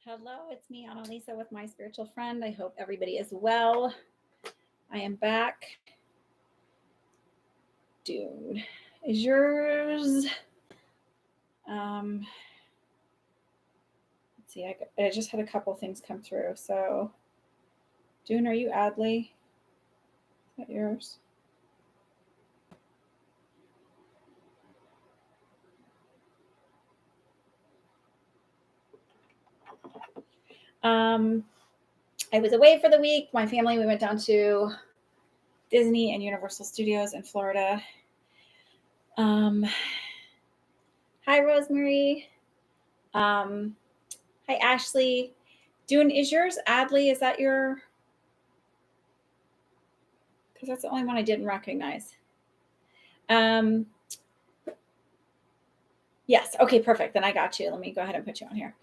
Hello, it's me, Annalisa, with my spiritual friend. I hope everybody is well. I am back. Dude, is yours? Let's see. I just had a couple things come through. So, Dune, are you Adley? Is that yours? I was away for the week. My family, we went down to Disney and Universal Studios in Florida. Hi, Rosemary. Hi, Ashley. Dune, is yours Adley? Is that your? Because that's the only one I didn't recognize. Yes. Okay, perfect. Then I got you. Let me go ahead and put you on here.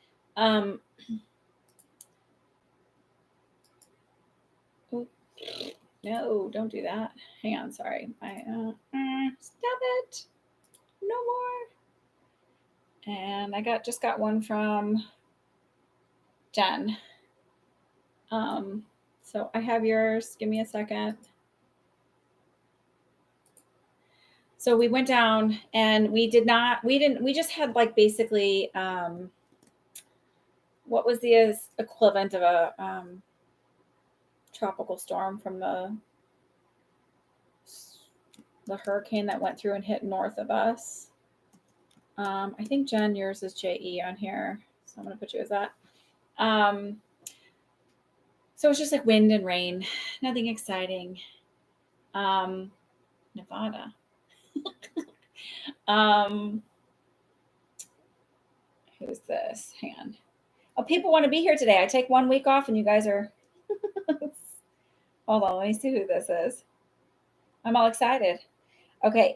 No, don't do that. Hang on. Sorry. Stop it. No more. And I just got one from Jen. So I have yours. Give me a second. So we went down and we just had like basically, what was the equivalent of a tropical storm from the hurricane that went through and hit north of us. I think Jen, yours is JE on here, so I'm gonna put you as that. So it's just like wind and rain, nothing exciting. Nevada. Who's this? Hang on. Oh, people want to be here today. I take 1 week off, and you guys are. Hold on, let me see who this is. I'm all excited. Okay.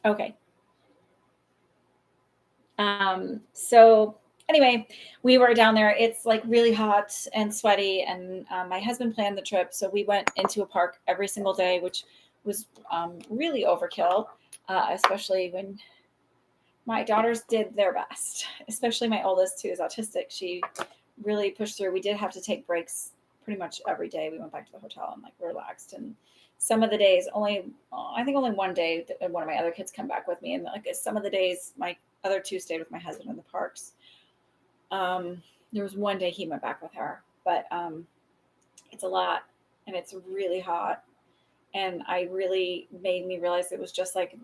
Okay. So anyway, we were down there. It's like really hot and sweaty, and my husband planned the trip, so we went into a park every single day, which was really overkill, especially when my daughters did their best. Especially my oldest, who is autistic. She really pushed through. We did have to take breaks pretty much every day. We went back to the hotel and like relaxed. And some of the days, I think only one day, one of my other kids come back with me, and like some of the days, my other two stayed with my husband in the parks. There was one day he went back with her, but it's a lot, and it's really hot, and I really made me realize it was just like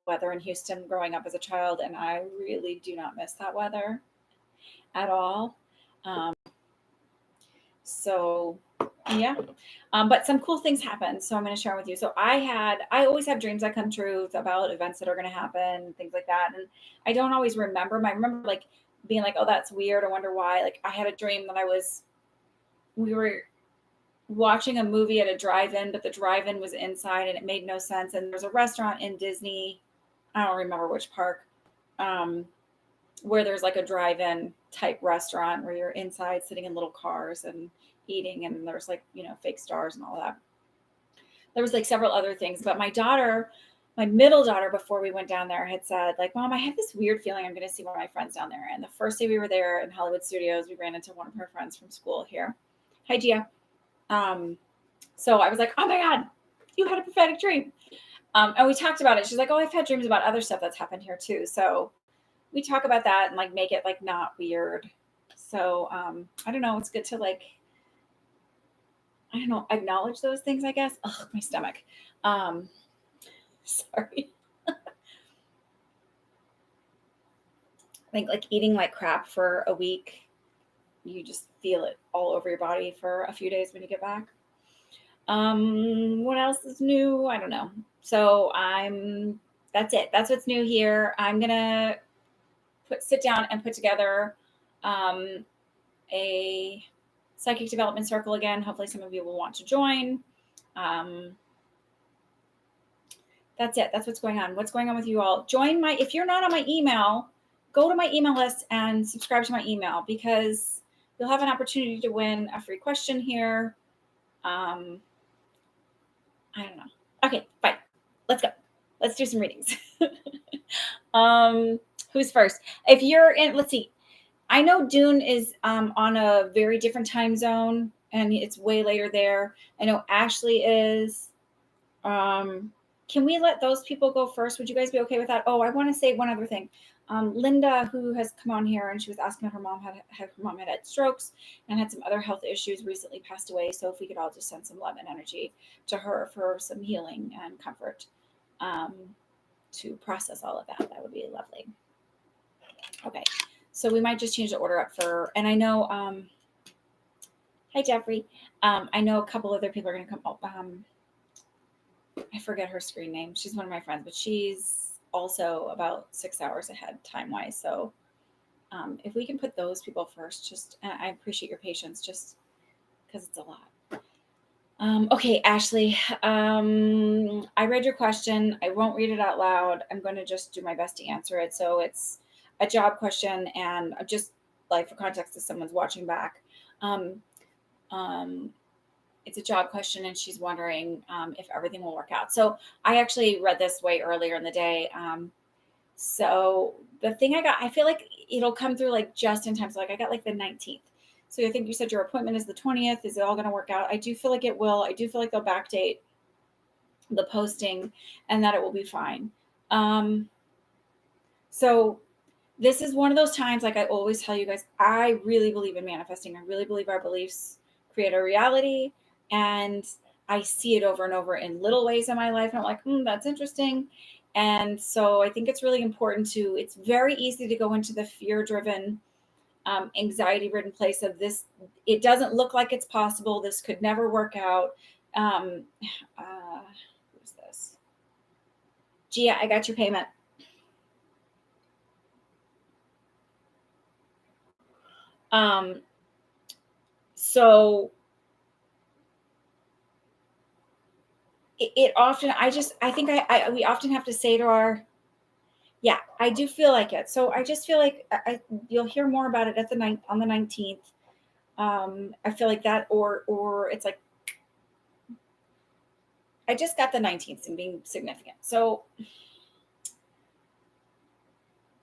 weather in Houston growing up as a child, and I really do not miss that weather at all. Um, so yeah, but some cool things happened, so I'm going to share with you. So I always have dreams that come true about events that are going to happen, things like that, and I don't always remember them. I remember like being like, oh, that's weird, I wonder why. Like I had a dream that we were watching a movie at a drive-in, but the drive-in was inside and it made no sense, and there's a restaurant in Disney, I don't remember which park, where there's like a drive-in type restaurant where you're inside sitting in little cars and eating, and there's like, fake stars and all that. There was like several other things, but my middle daughter, before we went down there, had said like, Mom, I have this weird feeling I'm going to see one of my friends down there. And the first day we were there in Hollywood Studios, we ran into one of her friends from school here. Hi, Gia. So I was like, oh my God, you had a prophetic dream. And we talked about it. She's like, oh, I've had dreams about other stuff that's happened here too. So we talk about that and like make it like not weird. So I don't know. It's good to like, I don't know, acknowledge those things, I guess. Ugh, my stomach. Sorry. I think like eating like crap for a week, you just feel it all over your body for a few days when you get back. What else is new? I don't know. So that's it. That's what's new here. I'm gonna sit down and put together a psychic development circle again. Hopefully some of you will want to join. That's it. That's what's going on. What's going on with you all? If you're not on my email, go to my email list and subscribe to my email, because you'll have an opportunity to win a free question here. I don't know. Okay, fine. Let's go. Let's do some readings. Who's first? If you're in, let's see. I know Dune is on a very different time zone, and it's way later there. I know Ashley is. Can we let those people go first? Would you guys be okay with that? Oh, I want to say one other thing. Linda, who has come on here, and she was asking if her mom had strokes and had some other health issues, recently passed away. So if we could all just send some love and energy to her for some healing and comfort, um, to process all of that, that would be lovely. Okay, so we might just change the order up for, and I know, hi Jeffrey, I know a couple other people are going to come up. I forget her screen name. She's one of my friends, but she's also about 6 hours ahead time wise. So if we can put those people first, just, and I appreciate your patience, just because it's a lot. Okay, Ashley, I read your question. I won't read it out loud. I'm going to just do my best to answer it. So it's a job question, and just like for context, if someone's watching back, um, it's a job question, and she's wondering if everything will work out. So I actually read this way earlier in the day. So the thing I feel like it'll come through like just in time. So like I got like the 19th. So I think you said your appointment is the 20th. Is it all going to work out? I do feel like it will. I do feel like they'll backdate the posting and that it will be fine. So this is one of those times, like I always tell you guys, I really believe in manifesting. I really believe our beliefs create a reality. And I see it over and over in little ways in my life. And I'm like, that's interesting. And so I think it's really important it's very easy to go into the fear driven, anxiety ridden place of this. It doesn't look like it's possible. This could never work out. Who's this? Gia, I got your payment. So it often, I think we often have to say to yeah, I do feel like it. So I just feel like you'll hear more about it at on the 19th. I feel like that, or it's like, I just got the 19th and being significant. So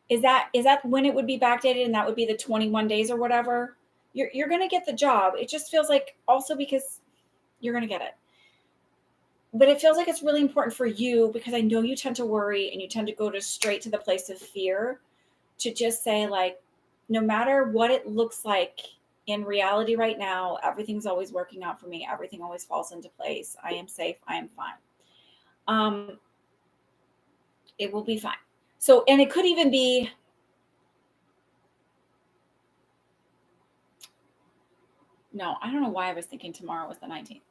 is that when it would be backdated, and that would be the 21 days or whatever? You're going to get the job. It just feels like, also because you're going to get it. But it feels like it's really important for you, because I know you tend to worry and you tend to go straight to the place of fear, to just say, like, no matter what it looks like in reality right now, everything's always working out for me. Everything always falls into place. I am safe. I am fine. It will be fine. So, and it could even be, no, I don't know why I was thinking tomorrow was the 19th.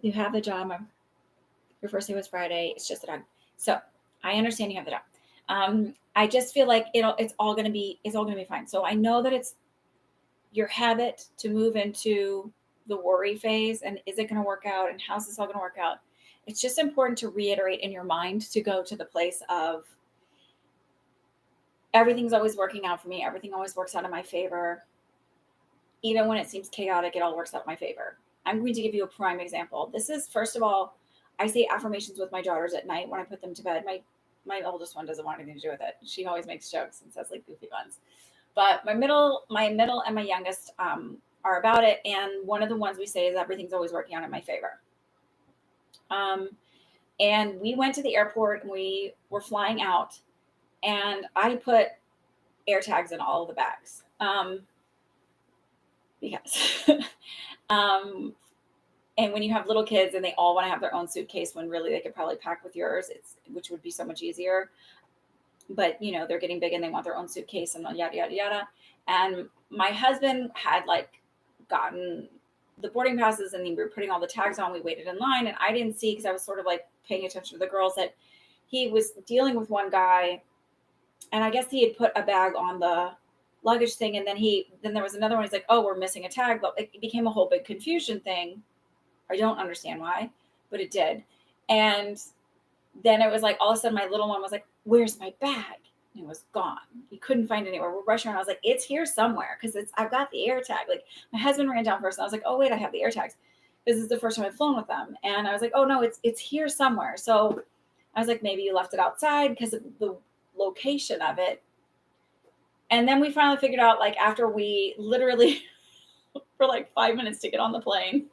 You have the job. Your first day was Friday. It's just a dog. So I understand you have the job. I just feel like it's all going to be fine. So I know that it's your habit to move into the worry phase, and is it going to work out, and how's this all going to work out? It's just important to reiterate in your mind to go to the place of, everything's always working out for me. Everything always works out in my favor. Even when it seems chaotic, it all works out in my favor. I'm going to give you a prime example. This is, first of all, I say affirmations with my daughters at night when I put them to bed. My oldest one doesn't want anything to do with it. She always makes jokes and says like goofy ones. But my middle and my youngest are about it. And one of the ones we say is, everything's always working out in my favor. And we went to the airport and we were flying out, and I put air tags in all of the bags. Because and when you have little kids and they all want to have their own suitcase, when really they could probably pack with yours, which would be so much easier. But they're getting big and they want their own suitcase, and yada yada yada. And my husband had like gotten the boarding passes, and we were putting all the tags on. We waited in line, and I didn't see, because I was sort of like paying attention to the girls, that he was dealing with one guy, and I guess he had put a bag on the luggage thing, and then there was another one. He's like, oh, we're missing a tag. But it became a whole big confusion thing. I don't understand why, but it did. And then it was like, all of a sudden my little one was like, where's my bag? And it was gone. He couldn't find it anywhere. We're rushing around. I was like, it's here somewhere, because I've got the air tag. Like, my husband ran down first, and I was like, oh wait, I have the air tags. This is the first time I've flown with them. And I was like, oh no, it's here somewhere. So I was like, maybe you left it outside, because the location of it. And then we finally figured out, like, after we literally for like 5 minutes to get on the plane.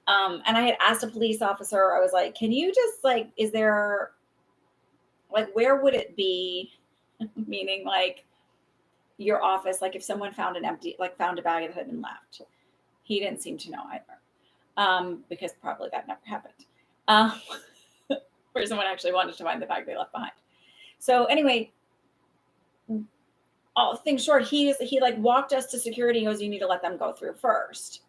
And I had asked a police officer, I was like, can you just like, is there like, where would it be? Meaning like your office, like if someone found an empty, like found a bag that had been left. He didn't seem to know either. Because probably that never happened. Um, where someone actually wanted to find the bag they left behind. So anyway, all things short, he like walked us to security. He goes, you need to let them go through first.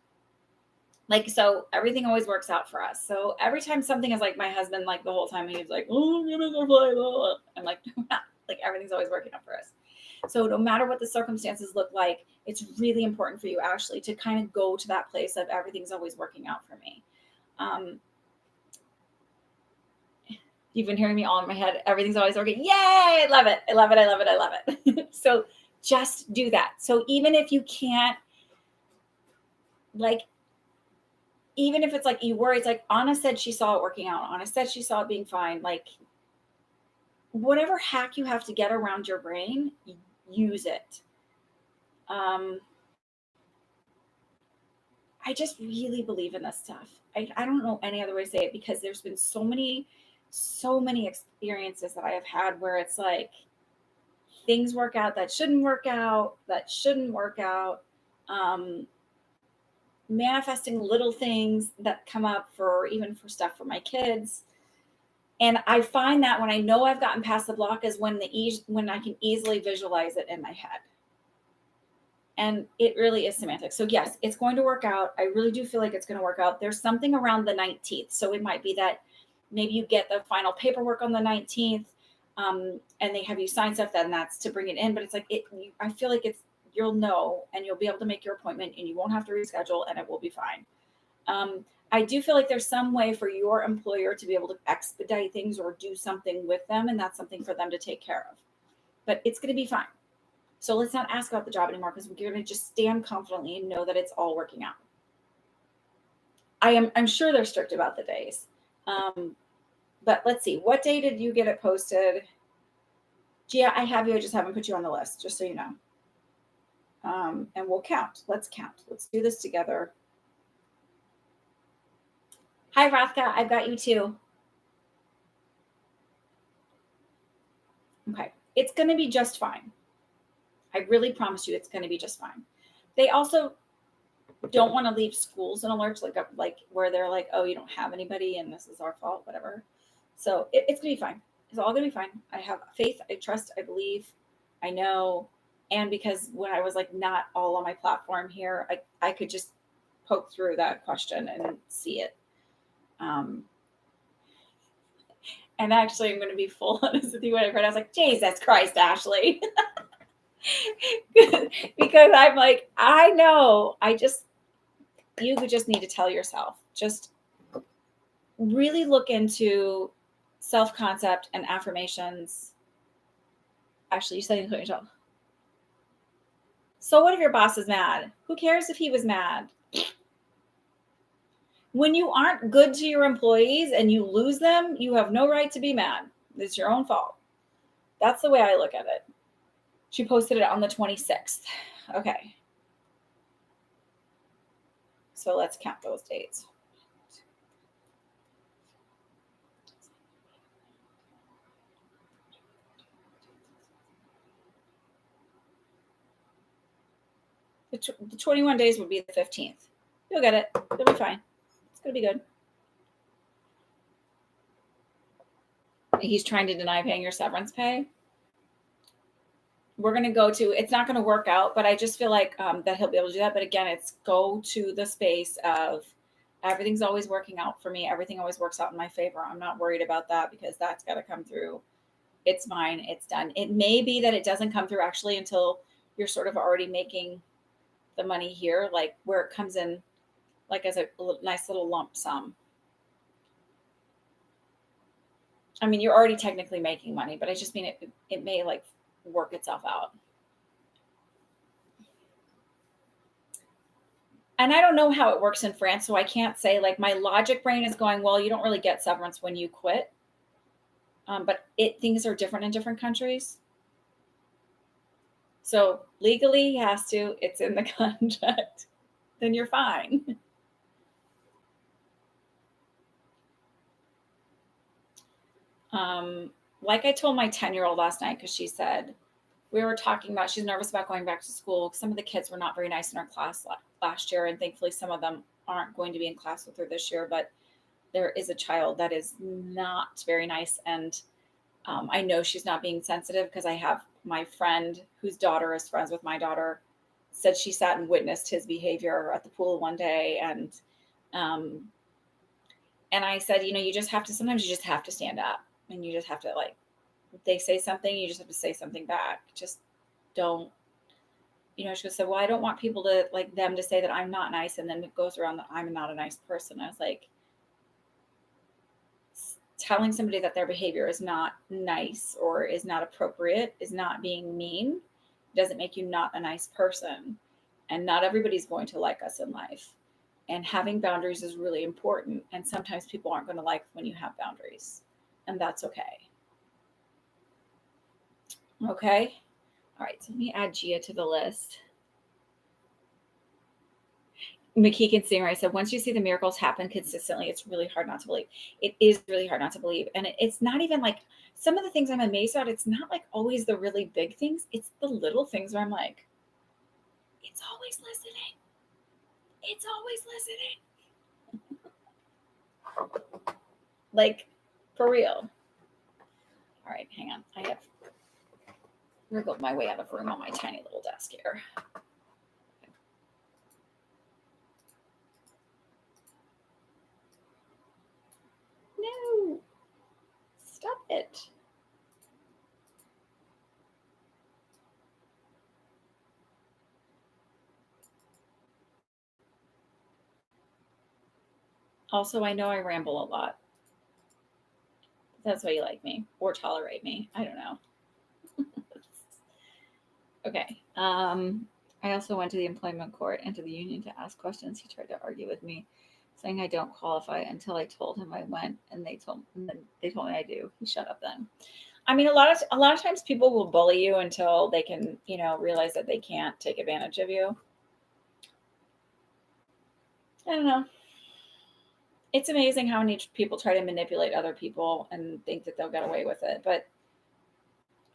Like, so everything always works out for us. So every time something is like, my husband, like the whole time he was like, oh, give us our flight. I'm like, like everything's always working out for us. So no matter what the circumstances look like, it's really important for you, Ashley, to kind of go to that place of everything's always working out for me. You've been hearing me all in my head. Everything's always working. Yay! I love it. I love it. I love it. I love it. So just do that. So even if you can't, like, even if it's like you worry, it's like Anna said she saw it working out. Anna said she saw it being fine. Like, whatever hack you have to get around your brain, use it. I just really believe in this stuff. I don't know any other way to say it, because there's been so many experiences that I have had where it's like things work out that shouldn't work out, manifesting little things that come up for stuff for my kids. And I find that when I know I've gotten past the block is when I can easily visualize it in my head. And it really is semantic. So yes, it's going to work out. I really do feel like it's going to work out. There's something around the 19th. So it might be that maybe you get the final paperwork on the 19th, and they have you sign stuff, then that's to bring it in. But it's like, I feel like you'll know, and you'll be able to make your appointment, and you won't have to reschedule, and it will be fine. I do feel like there's some way for your employer to be able to expedite things or do something with them, and that's something for them to take care of. But it's going to be fine. So let's not ask about the job anymore, because we're going to just stand confidently and know that it's all working out. I'm sure they're strict about the days. But let's see. What day did you get it posted? Gia, I have you. I just haven't put you on the list, just so you know. And we'll count. Let's count. Let's do this together. Hi, Rathka. I've got you too. Okay. It's going to be just fine. I really promise you it's going to be just fine. They also don't want to leave schools in a lurch, like where they're like, oh, you don't have anybody and this is our fault, whatever. So it's going to be fine. It's all going to be fine. I have faith. I trust. I believe. I know. And because when I was like not all on my platform here, I could just poke through that question and see it. And actually, I'm going to be full honest with you. When I read, I was like, Jesus Christ, Ashley. Because I'm like, I know. You just need to tell yourself, just really look into self-concept and affirmations. Actually, you said include yourself. So what if your boss is mad? Who cares if he was mad? When you aren't good to your employees and you lose them, you have no right to be mad. It's your own fault. That's the way I look at it. She posted it on the 26th. Okay. So let's count those dates. The 21 days would be the 15th. You'll get it. You'll be fine. It's going to be good. He's trying to deny paying your severance pay. We're going to go to, it's not going to work out, but I just feel like that he'll be able to do that. But again, it's go to the space of everything's always working out for me. Everything always works out in my favor. I'm not worried about that, because that's got to come through. It's mine. It's done. It may be that it doesn't come through actually until you're sort of already making the money here, like where it comes in like as a nice little lump sum. I mean, you're already technically making money, but I just mean it may like work itself out. And I don't know how it works in France, so I can't say, like, my logic brain is going, well, you don't really get severance when you quit. But things are different in different countries. So legally he has to, it's in the contract, then you're fine. Um, like I told my 10-year-old last night, because she said, we were talking about, she's nervous about going back to school. Some of the kids were not very nice in our class last year, and thankfully some of them aren't going to be in class with her this year, but there is a child that is not very nice. And I know she's not being sensitive because I have my friend whose daughter is friends with my daughter said she sat and witnessed his behavior at the pool one day. Um, and I said, you just have to, sometimes you just have to stand up, and you just have to, like, if they say something, you just have to say something back. Just don't, she said, well, I don't want people to, like, them to say that I'm not nice. And then it goes around that I'm not a nice person. I was like, telling somebody that their behavior is not nice or is not appropriate, is not being mean, doesn't make you not a nice person. And not everybody's going to like us in life. And having boundaries is really important. And sometimes people aren't going to like when you have boundaries. And that's okay. Okay. All right. So let me add Gia to the list. McKeegan Singer, said, once you see the miracles happen consistently, it's really hard not to believe. It is really hard not to believe. And it's not even like some of the things I'm amazed at. It's not like always the really big things. It's the little things where I'm like, it's always listening. It's always listening. Like, for real. All right, hang on. I have wriggled my way out of room on my tiny little desk here. No. Stop it. Also, I know I ramble a lot. That's why you like me or tolerate me. I don't know. Okay. I also went to the employment court and to the union to ask questions. He tried to argue with me, saying I don't qualify until I told him I went, and they told me I do. He shut up then. I mean, a lot of times people will bully you until they can, realize that they can't take advantage of you. I don't know. It's amazing how many people try to manipulate other people and think that they'll get away with it. But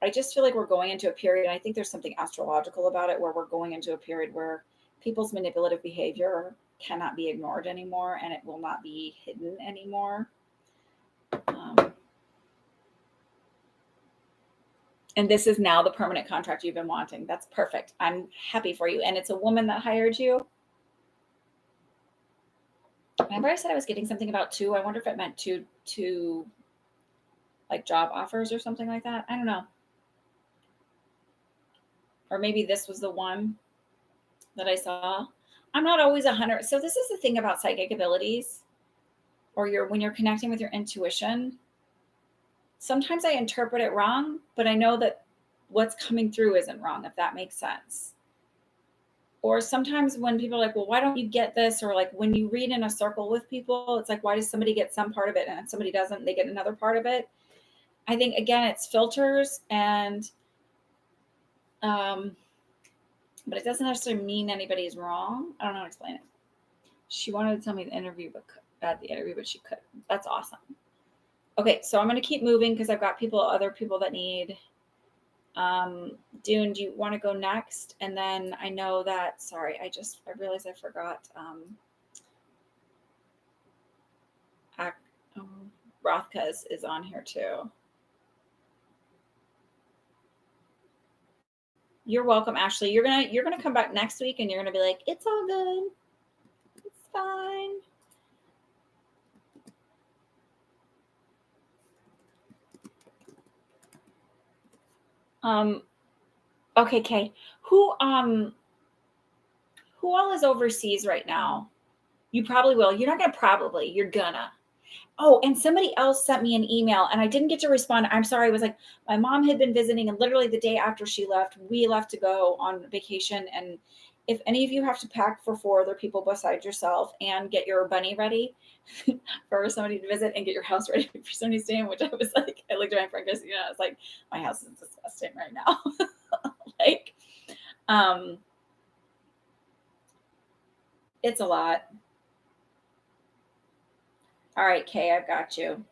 I just feel like we're going into a period, and I think there's something astrological about it, where we're going into a period where people's manipulative behavior cannot be ignored anymore, and it will not be hidden anymore. And this is now the permanent contract you've been wanting. That's perfect. I'm happy for you. And it's a woman that hired you. Remember I said I was getting something about two? I wonder if it meant two like job offers or something like that. I don't know. Or maybe this was the one that I saw. I'm not always 100. So this is the thing about psychic abilities, or when you're connecting with your intuition. Sometimes I interpret it wrong, but I know that what's coming through isn't wrong, if that makes sense. Or sometimes when people are like, well, why don't you get this? Or like when you read in a circle with people, it's like, why does somebody get some part of it and somebody doesn't, they get another part of it? I think, again, it's filters, and but it doesn't necessarily mean anybody's wrong. I don't know how to explain it. She wanted to tell me the interview, but she couldn't. That's awesome. Okay, so I'm going to keep moving because I've got other people that need. Dune, do you want to go next? And then I know that, sorry, I realized I forgot. Rothka's is on here too. You're welcome, Ashley. You're gonna come back next week, and you're gonna be like, it's all good. It's fine. Okay, Kay. Who all is overseas right now? You probably will. You're not gonna you're gonna. Oh, and somebody else sent me an email and I didn't get to respond. I'm sorry. It was like my mom had been visiting, and literally the day after she left, we left to go on vacation, and if any of you have to pack for 4 other people besides yourself and get your bunny ready for somebody to visit and get your house ready for somebody to stay in, which I was like, I looked at my friend Christina, I was like, my house is disgusting right now. Like, um, it's a lot. All right, Kay, I've got you.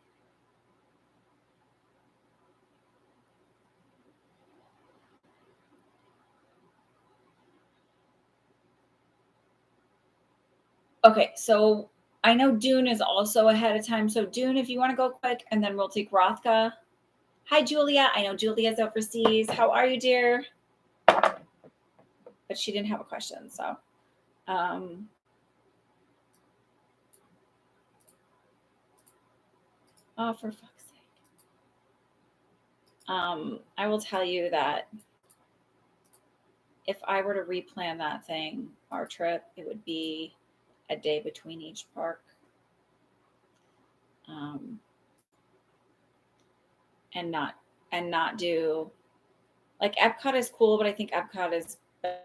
Okay, so I know Dune is also ahead of time. So Dune, if you want to go quick, and then we'll take Rothka. Hi, Julia. I know Julia's overseas. How are you, dear? But she didn't have a question, so. Um, oh, for fuck's sake. I will tell you that if I were to replan that thing, our trip, it would be a day between each park. Um, and not do like Epcot is cool, but I think Epcot is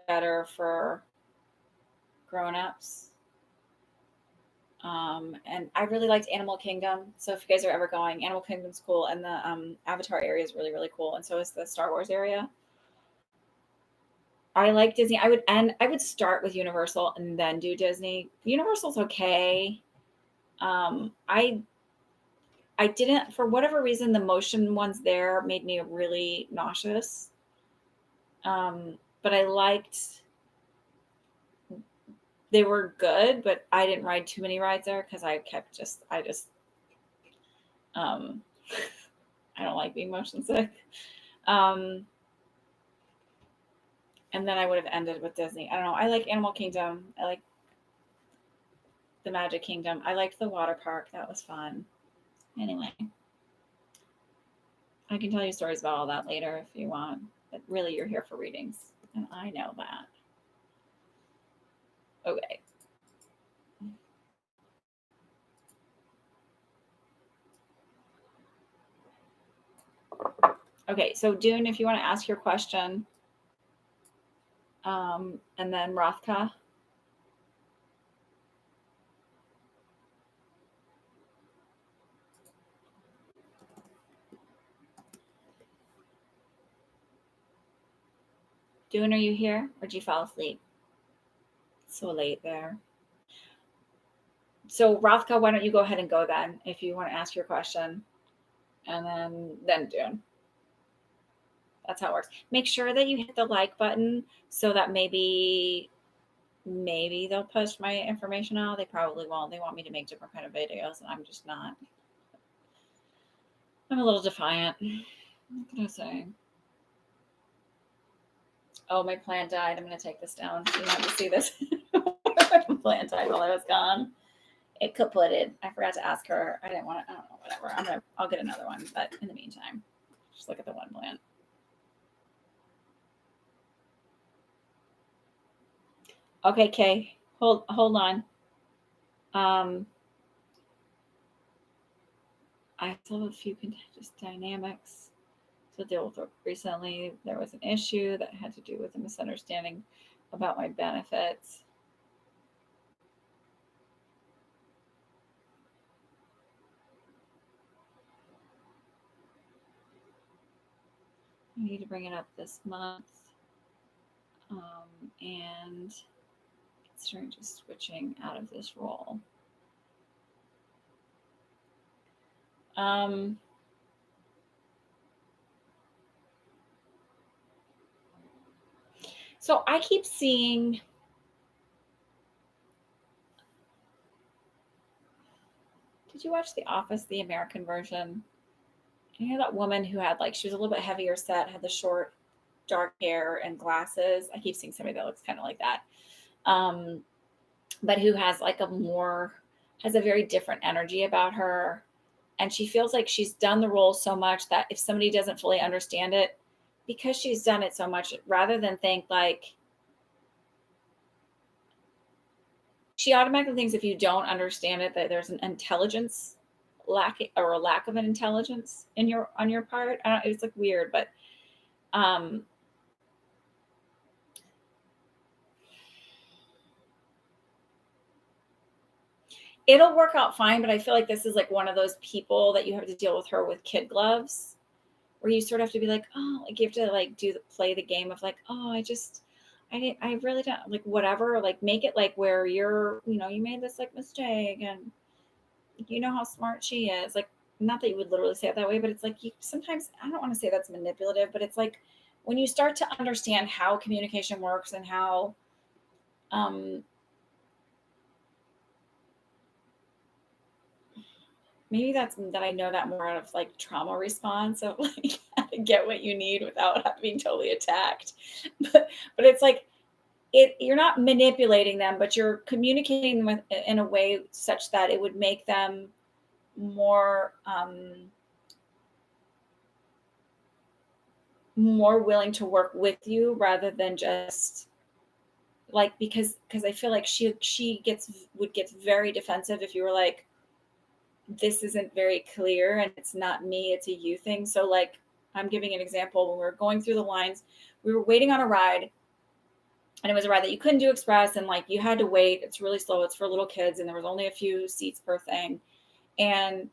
better for grown-ups. And I really liked Animal Kingdom. So if you guys are ever going, Animal Kingdom's cool, and the Avatar area is really, really cool, and so is the Star Wars area. I like Disney. I would start with Universal and then do Disney. Universal's okay. I didn't, for whatever reason, the motion ones there made me really nauseous. But I liked, they were good, but I didn't ride too many rides there because I just um I don't like being motion sick. Um and then I would have ended with Disney. I don't know. I like Animal Kingdom. I like the Magic Kingdom. I liked the water park. That was fun. Anyway, I can tell you stories about all that later if you want. But really, you're here for readings, and I know that. Okay. Okay, so Dune, if you want to ask your question, and then Rothka. Dune, are you here, or did you fall asleep? It's so late there. So Rothka, why don't you go ahead and go then, if you want to ask your question, and then Dune. That's how it works. Make sure that you hit the like button so that maybe they'll push my information out. They probably won't. They want me to make different kind of videos, and I'm just not. I'm a little defiant. What can I say? Oh, my plant died. I'm going to take this down so you have to see this. My plant died while I was gone. It kaputted. I forgot to ask her. I didn't want to. I don't know. Whatever. I'll get another one. But in the meantime, just look at the one plant. Okay, Kay. Hold on. I still have a few contentious dynamics to deal with. Recently, there was an issue that had to do with a misunderstanding about my benefits. I need to bring it up this month. And considering just switching out of this role. So I keep seeing did you watch The Office, the American version? You know that woman who had like she was a little bit heavier set, had the short, dark hair and glasses. I keep seeing somebody that looks kind of like that. But who has like has a very different energy about her. And she feels like she's done the role so much that if somebody doesn't fully understand it, because she's done it so much, rather than think like she automatically thinks if you don't understand it that there's an intelligence lack or a lack of an intelligence on your part. I don't. It's like weird, but it'll work out fine, but I feel like this is like one of those people that you have to deal with her with kid gloves, where you sort of have to be like, oh, like you have to like play the game of like, oh, I really don't like whatever, like make it like where you're, you made this like mistake and you know how smart she is. Like, not that you would literally say it that way, but it's like you sometimes, I don't want to say that's manipulative, but it's like when you start to understand how communication works and how, um, maybe that's that I know that more out of like trauma response of like how to get what you need without being totally attacked. But it's like you're not manipulating them, but you're communicating with in a way such that it would make them more more willing to work with you rather than just like because I feel like she would get very defensive if you were like, this isn't very clear and it's not me, it's a you thing. So like I'm giving an example. When we were going through the lines, we were waiting on a ride, and it was a ride that you couldn't do express, and like you had to wait. It's really slow, it's for little kids, and there was only a few seats per thing. And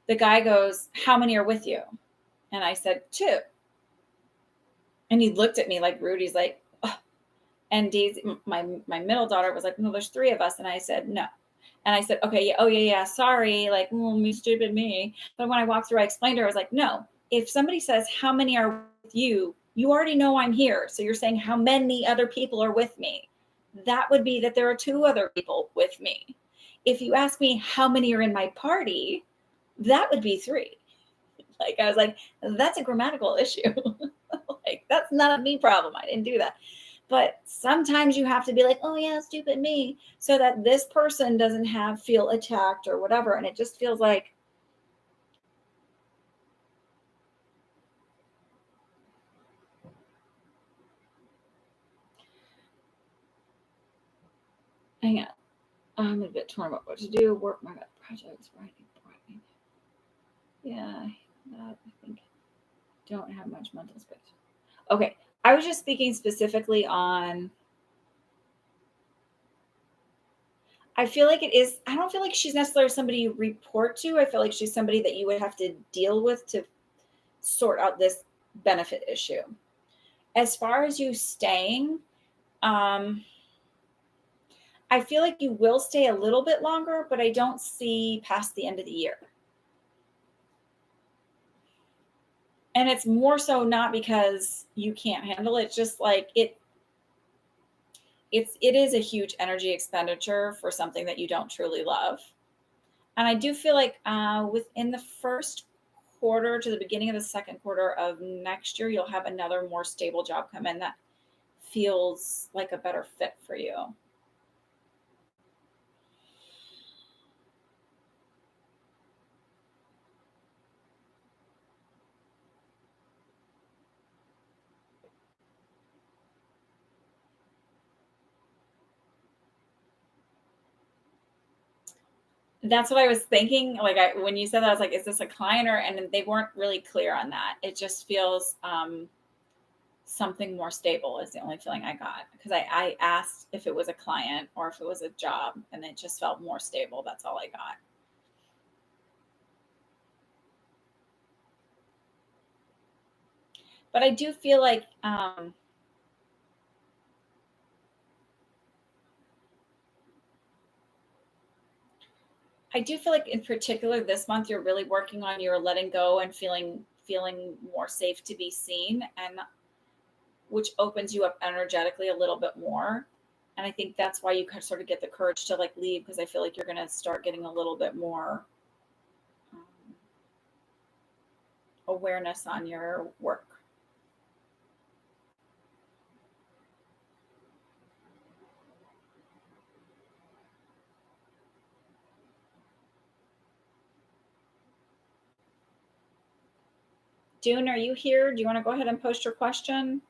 the guy goes, how many are with you? And I said, two. And he looked at me like rude. He's like, ugh. And Daisy, my middle daughter, was like, no, there's three of us. And I said, no. And I said, okay, yeah, oh yeah, sorry, like, me, stupid me. But when I walked through, I explained to her, I was like, no, if somebody says, how many are with you, you already know I'm here. So you're saying how many other people are with me. That would be that there are two other people with me. If you ask me how many are in my party, that would be three. Like, I was like, that's a grammatical issue. Like, that's not a me problem. I didn't do that. But sometimes you have to be like, oh yeah, stupid me, so that this person doesn't feel attacked or whatever. And it just feels like, hang on, I'm a bit torn about what to do. Work my projects, writing. Yeah, that I think don't have much mental space. Okay, I was just speaking specifically on. I feel like it is. I don't feel like she's necessarily somebody you report to. I feel like she's somebody that you would have to deal with to sort out this benefit issue. As far as you staying, um, I feel like you will stay a little bit longer, but I don't see past the end of the year. And it's more so not because you can't handle it, just like it is a huge energy expenditure for something that you don't truly love. And I do feel like within the first quarter to the beginning of the second quarter of next year, you'll have another more stable job come in that feels like a better fit for you. That's what I was thinking. Like when you said that, I was like, is this a client or, and they weren't really clear on that. It just feels something more stable is the only feeling I got, because I asked if it was a client or if it was a job, and it just felt more stable. That's all I got. But I do feel like I do feel like in particular this month you're really working on your letting go and feeling more safe to be seen, and which opens you up energetically a little bit more. And I think that's why you kind of sort of get the courage to like leave, because I feel like you're going to start getting a little bit more um, awareness on your work. Dune, are you here? Do you want to go ahead and post your question?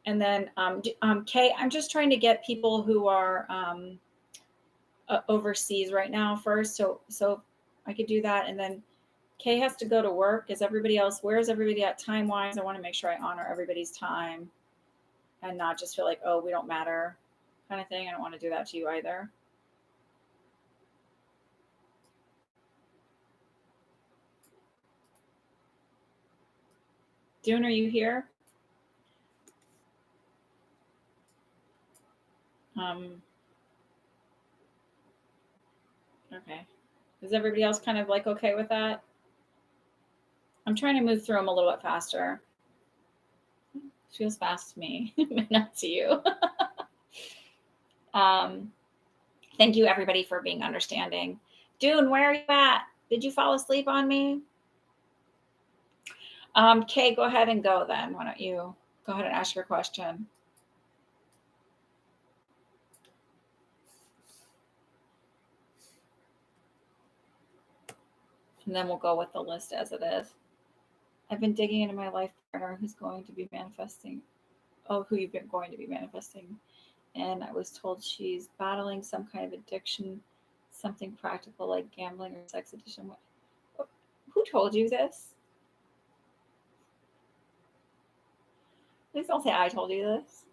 And then Kay, I'm just trying to get people who are overseas right now first. So I could do that. And then Kay has to go to work. Is everybody else, where is everybody at time wise? I want to make sure I honor everybody's time and not just feel like, oh, we don't matter kind of thing. I don't want to do that to you either. Dune, are you here? Okay. Is everybody else kind of like okay with that? I'm trying to move through them a little bit faster. Feels fast to me, not to you. Thank you everybody for being understanding. Dune, where are you at? Did you fall asleep on me? Kay, go ahead and go then. Why don't you go ahead and ask your question? And then we'll go with the list as it is. I've been digging into my life partner who's going to be manifesting. Oh, who you've been going to be manifesting. And I was told she's battling some kind of addiction, something practical like gambling or sex addiction. Who told you this? Please don't say I told you this.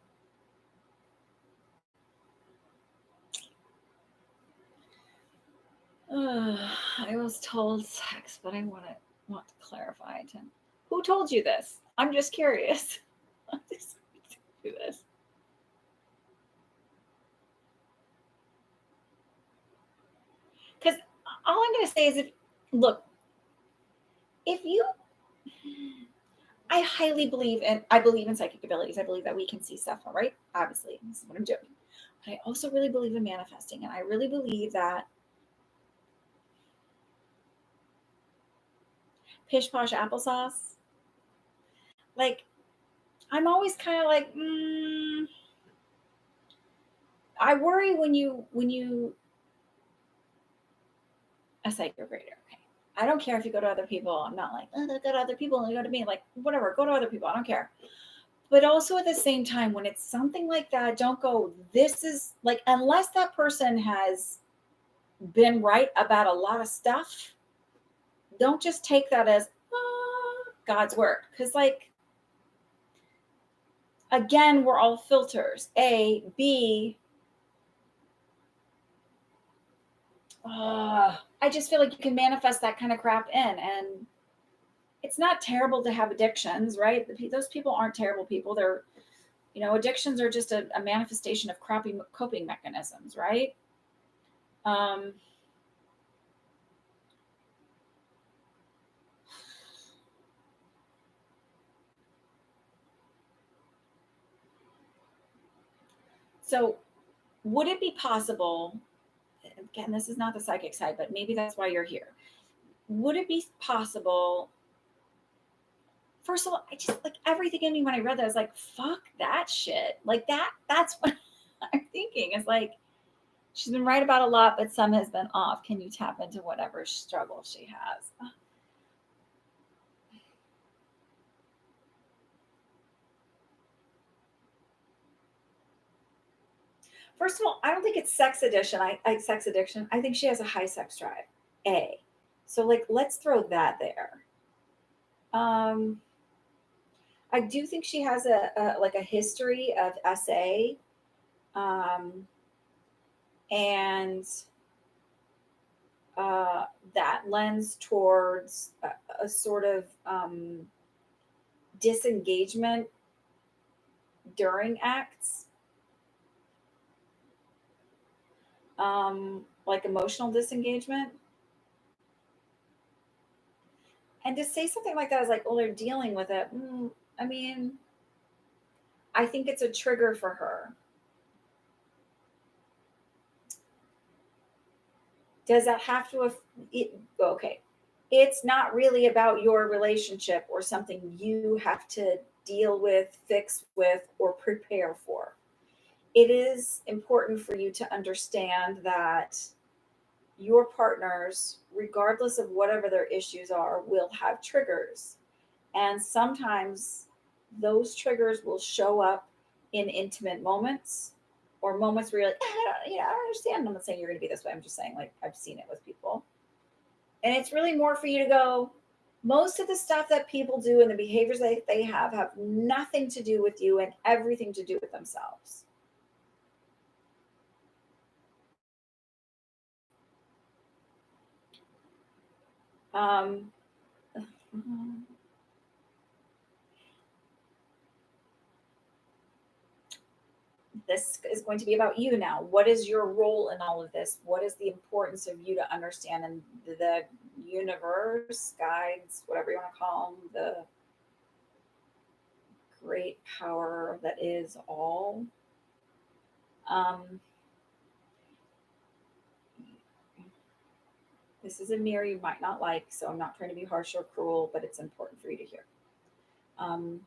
I was told sex, but I want to clarify. Who told you this? I'm just curious. I just do this. Because all I'm going to say is, if you, I highly believe I believe in psychic abilities. I believe that we can see stuff, all right? Obviously, this is what I'm doing. But I also really believe in manifesting, and I really believe that pish posh applesauce. Like, I'm always kind of like, I worry when you a psychic reader. Okay. I don't care if you go to other people. I'm not like, oh, go to other people and you go to me. Like, whatever, go to other people. I don't care. But also at the same time, when it's something like that, don't go, this is like, unless that person has been right about a lot of stuff, don't just take that as God's word. Because, like, again, we're all filters. A, B, I just feel like you can manifest that kind of crap in. And it's not terrible to have addictions, right? Those people aren't terrible people. They're, addictions are just a manifestation of crappy coping mechanisms, right? So would it be possible, again, this is not the psychic side, but maybe that's why you're here. Would it be possible? First of all, I just like everything in me when I read that, I was like, fuck that shit. Like that's what I'm thinking. It's like, she's been right about a lot, but some has been off. Can you tap into whatever struggle she has? First of all, I don't think it's sex addiction. Sex addiction. I think she has a high sex drive. A. So like, let's throw that there. I do think she has a history of SA, and that lends towards a sort of disengagement during acts, like emotional disengagement. And to say something like that is like, well, they're dealing with it. I mean, I think it's a trigger for her. Does that have to okay, it's not really about your relationship or something you have to deal with, fix with, or prepare for. It is important for you to understand that your partners, regardless of whatever their issues are, will have triggers. And sometimes those triggers will show up in intimate moments or moments where you're like, I don't understand. I'm not saying you're going to be this way. I'm just saying, like, I've seen it with people. And it's really more for you to go, Most of the stuff that people do and the behaviors that they have nothing to do with you and everything to do with themselves. Um, this is going to be about you now. What is your role in all of this? What is the importance of you to understand and the universe, guides, whatever you want to call them, the great power that is all? Um, this is a mirror you might not like, so I'm not trying to be harsh or cruel, but it's important for you to hear. Um,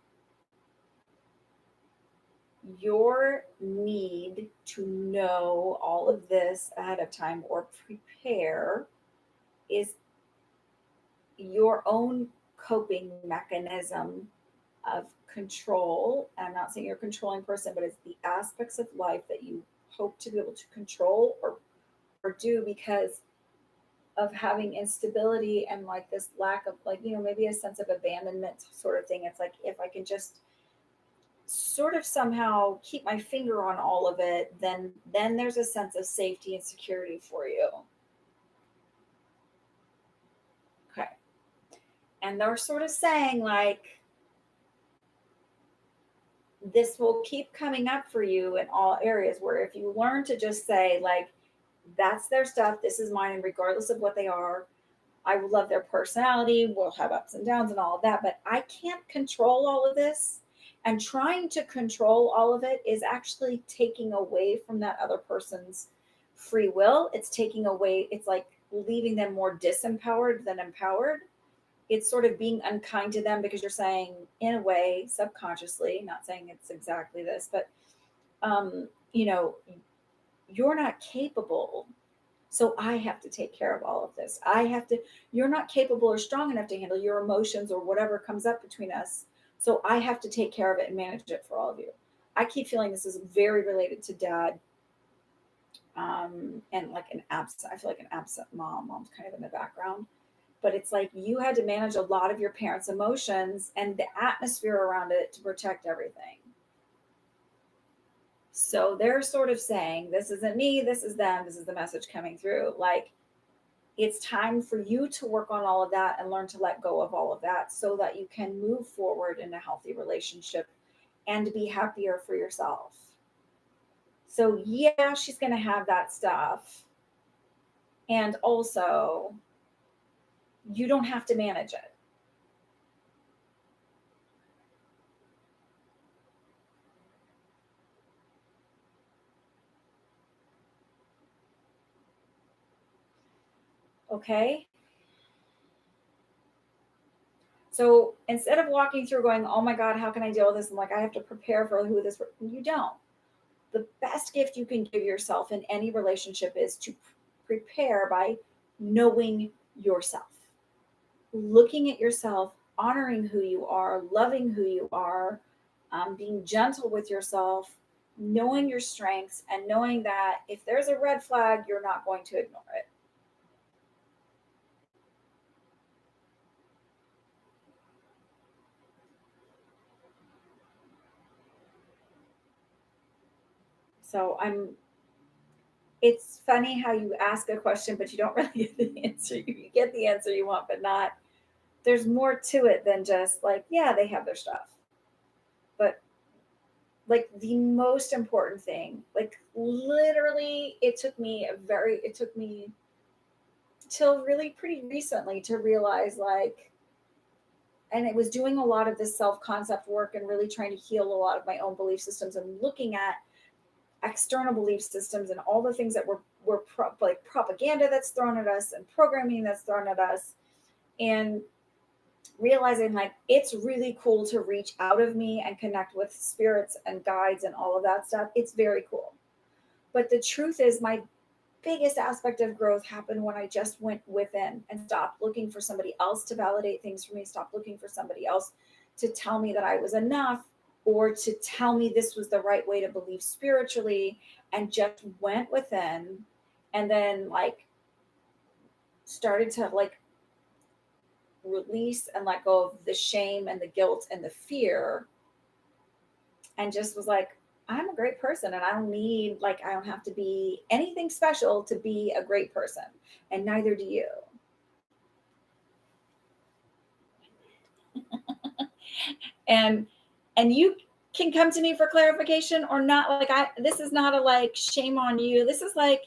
your need to know all of this ahead of time or prepare is your own coping mechanism of control. And I'm not saying you're a controlling person, but it's the aspects of life that you hope to be able to control or do because of having instability and like this lack of like, maybe a sense of abandonment sort of thing. It's like if I can just sort of somehow keep my finger on all of it, then there's a sense of safety and security for you. Okay. And they're sort of saying like this will keep coming up for you in all areas where if you learn to just say like that's their stuff, this is mine, and regardless of what they are, I will love their personality, we'll have ups and downs and all of that, but I can't control all of this. And trying to control all of it is actually taking away from that other person's free will. It's taking away, it's like leaving them more disempowered than empowered. It's sort of being unkind to them because you're saying, in a way, subconsciously, not saying it's exactly this, but, um, you know, you're not capable, so I have to take care of all of this. You're not capable or strong enough to handle your emotions or whatever comes up between us. So I have to take care of it and manage it for all of you. I keep feeling this is very related to dad, and like an absent, I feel like an absent mom. Mom's kind of in the background. But it's like you had to manage a lot of your parents' emotions and the atmosphere around it to protect everything. So they're sort of saying, this isn't me, this is them, this is the message coming through. Like, it's time for you to work on all of that and learn to let go of all of that so that you can move forward in a healthy relationship and be happier for yourself. So, yeah, she's going to have that stuff. And also, you don't have to manage it. Okay. So instead of walking through going, oh my God, how can I deal with this? And like, I have to prepare for who this, you don't. The best gift you can give yourself in any relationship is to prepare by knowing yourself, looking at yourself, honoring who you are, loving who you are, being gentle with yourself, knowing your strengths, and knowing that if there's a red flag, you're not going to ignore it. So it's funny how you ask a question, but you don't really get the answer. You get the answer you want, but not, there's more to it than just like, yeah, they have their stuff. But like the most important thing, like literally, it took me till really pretty recently to realize like, and it was doing a lot of this self concept work and really trying to heal a lot of my own belief systems and looking at external belief systems and all the things that like propaganda that's thrown at us and programming that's thrown at us, and realizing like it's really cool to reach out of me and connect with spirits and guides and all of that stuff. It's very cool. But the truth is, my biggest aspect of growth happened when I just went within and stopped looking for somebody else to validate things for me, stopped looking for somebody else to tell me that I was enough or to tell me this was the right way to believe spiritually, and just went within and then like started to like release and let go of the shame and the guilt and the fear, and just was like, I'm a great person and I don't need, like, I don't have to be anything special to be a great person. And neither do you. And you can come to me for clarification or not. Like, this is not a like shame on you. This is like,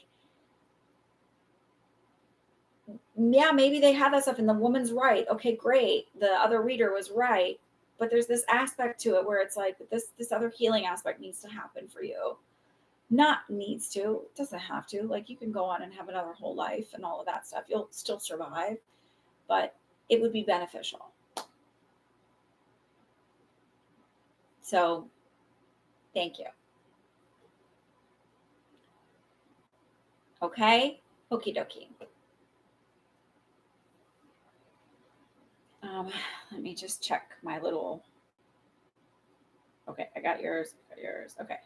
yeah, maybe they had that stuff and the woman's right. Okay, great. The other reader was right. But there's this aspect to it where it's like this other healing aspect needs to happen for you. Not needs to, doesn't have to. Like, you can go on and have another whole life and all of that stuff. You'll still survive, but it would be beneficial. So thank you. Okay. Okie dokie. Let me just check my little. Okay, I got yours. I got yours. Okay.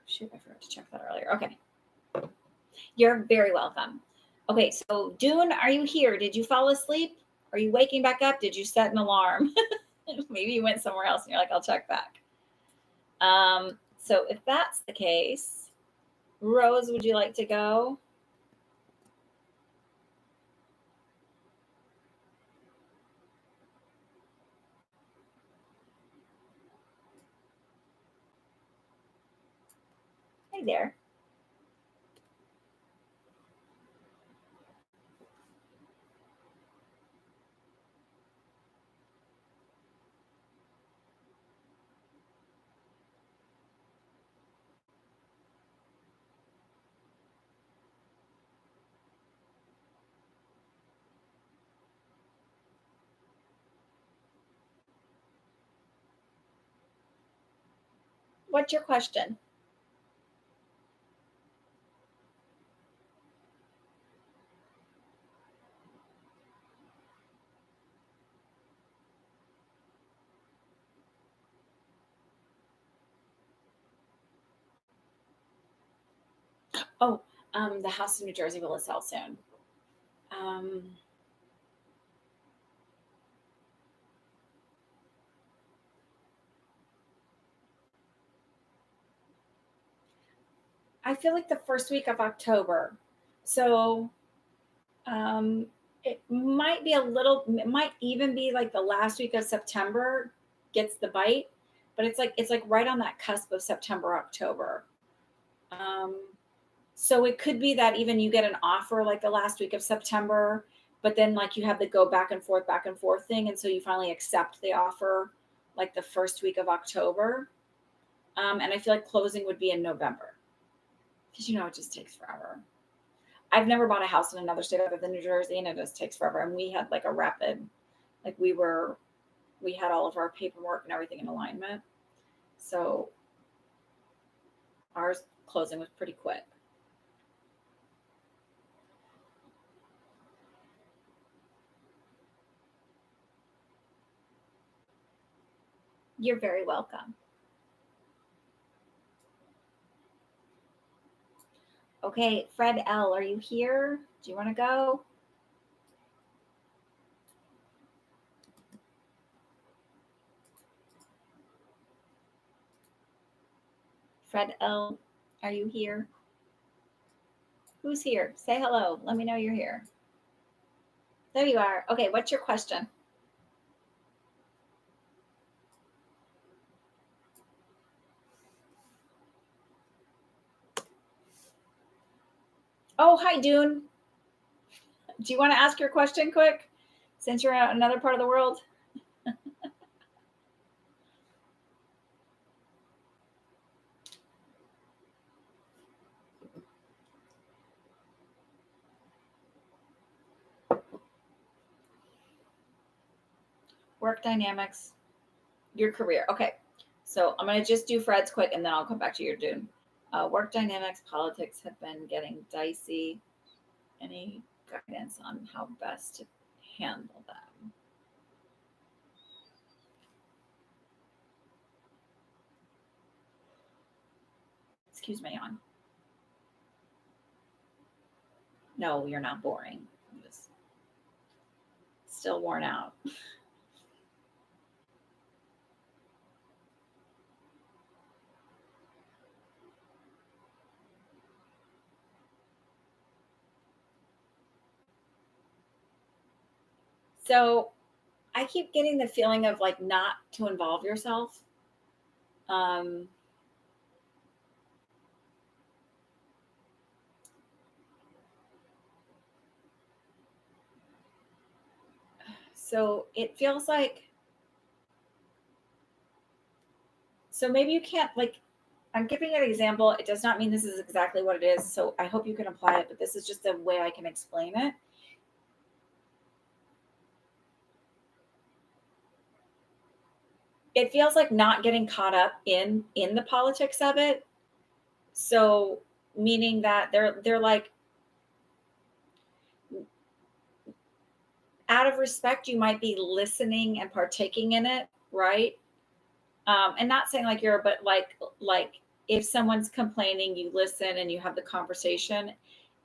Shoot, I forgot to check that earlier. Okay. You're very welcome. Okay, so Dune, are you here? Did you fall asleep? Are you waking back up? Did you set an alarm? Maybe you went somewhere else and you're like, I'll check back. So if that's the case, Rose, would you like to go? Hey there. What's your question? Oh, the house in New Jersey will sell soon. Um, I feel like the first week of October. So um, it might be a little, it might even be like the last week of September gets the bite, but it's like right on that cusp of September, October. Um, so it could be that even you get an offer like the last week of September, but then like you have the go back and forth thing. And so you finally accept the offer like the first week of October. And I feel like closing would be in November because it just takes forever. I've never bought a house in another state other than New Jersey, and it just takes forever. And we had like a rapid, like we had all of our paperwork and everything in alignment. So ours closing was pretty quick. You're very welcome. Okay, Fred L, are you here? Do you want to go? Fred L, are you here? Who's here? Say hello. Let me know you're here. There you are. Okay, what's your question? Oh, hi, Dune. Do you want to ask your question quick since you're in another part of the world? Work dynamics, your career. Okay. So I'm going to just do Fred's quick and then I'll come back to your Dune. Work dynamics, politics have been getting dicey. Any guidance on how best to handle them? Excuse me, on. No, you're not boring. still worn out. So I keep getting the feeling of like not to involve yourself. Um, so it feels like, so maybe you can't like, I'm giving an example. It does not mean this is exactly what it is. So I hope you can apply it, but this is just the way I can explain it. It feels like not getting caught up in the politics of it. So meaning that they're like, out of respect, you might be listening and partaking in it, right? And not saying like you're, but like if someone's complaining, you listen and you have the conversation,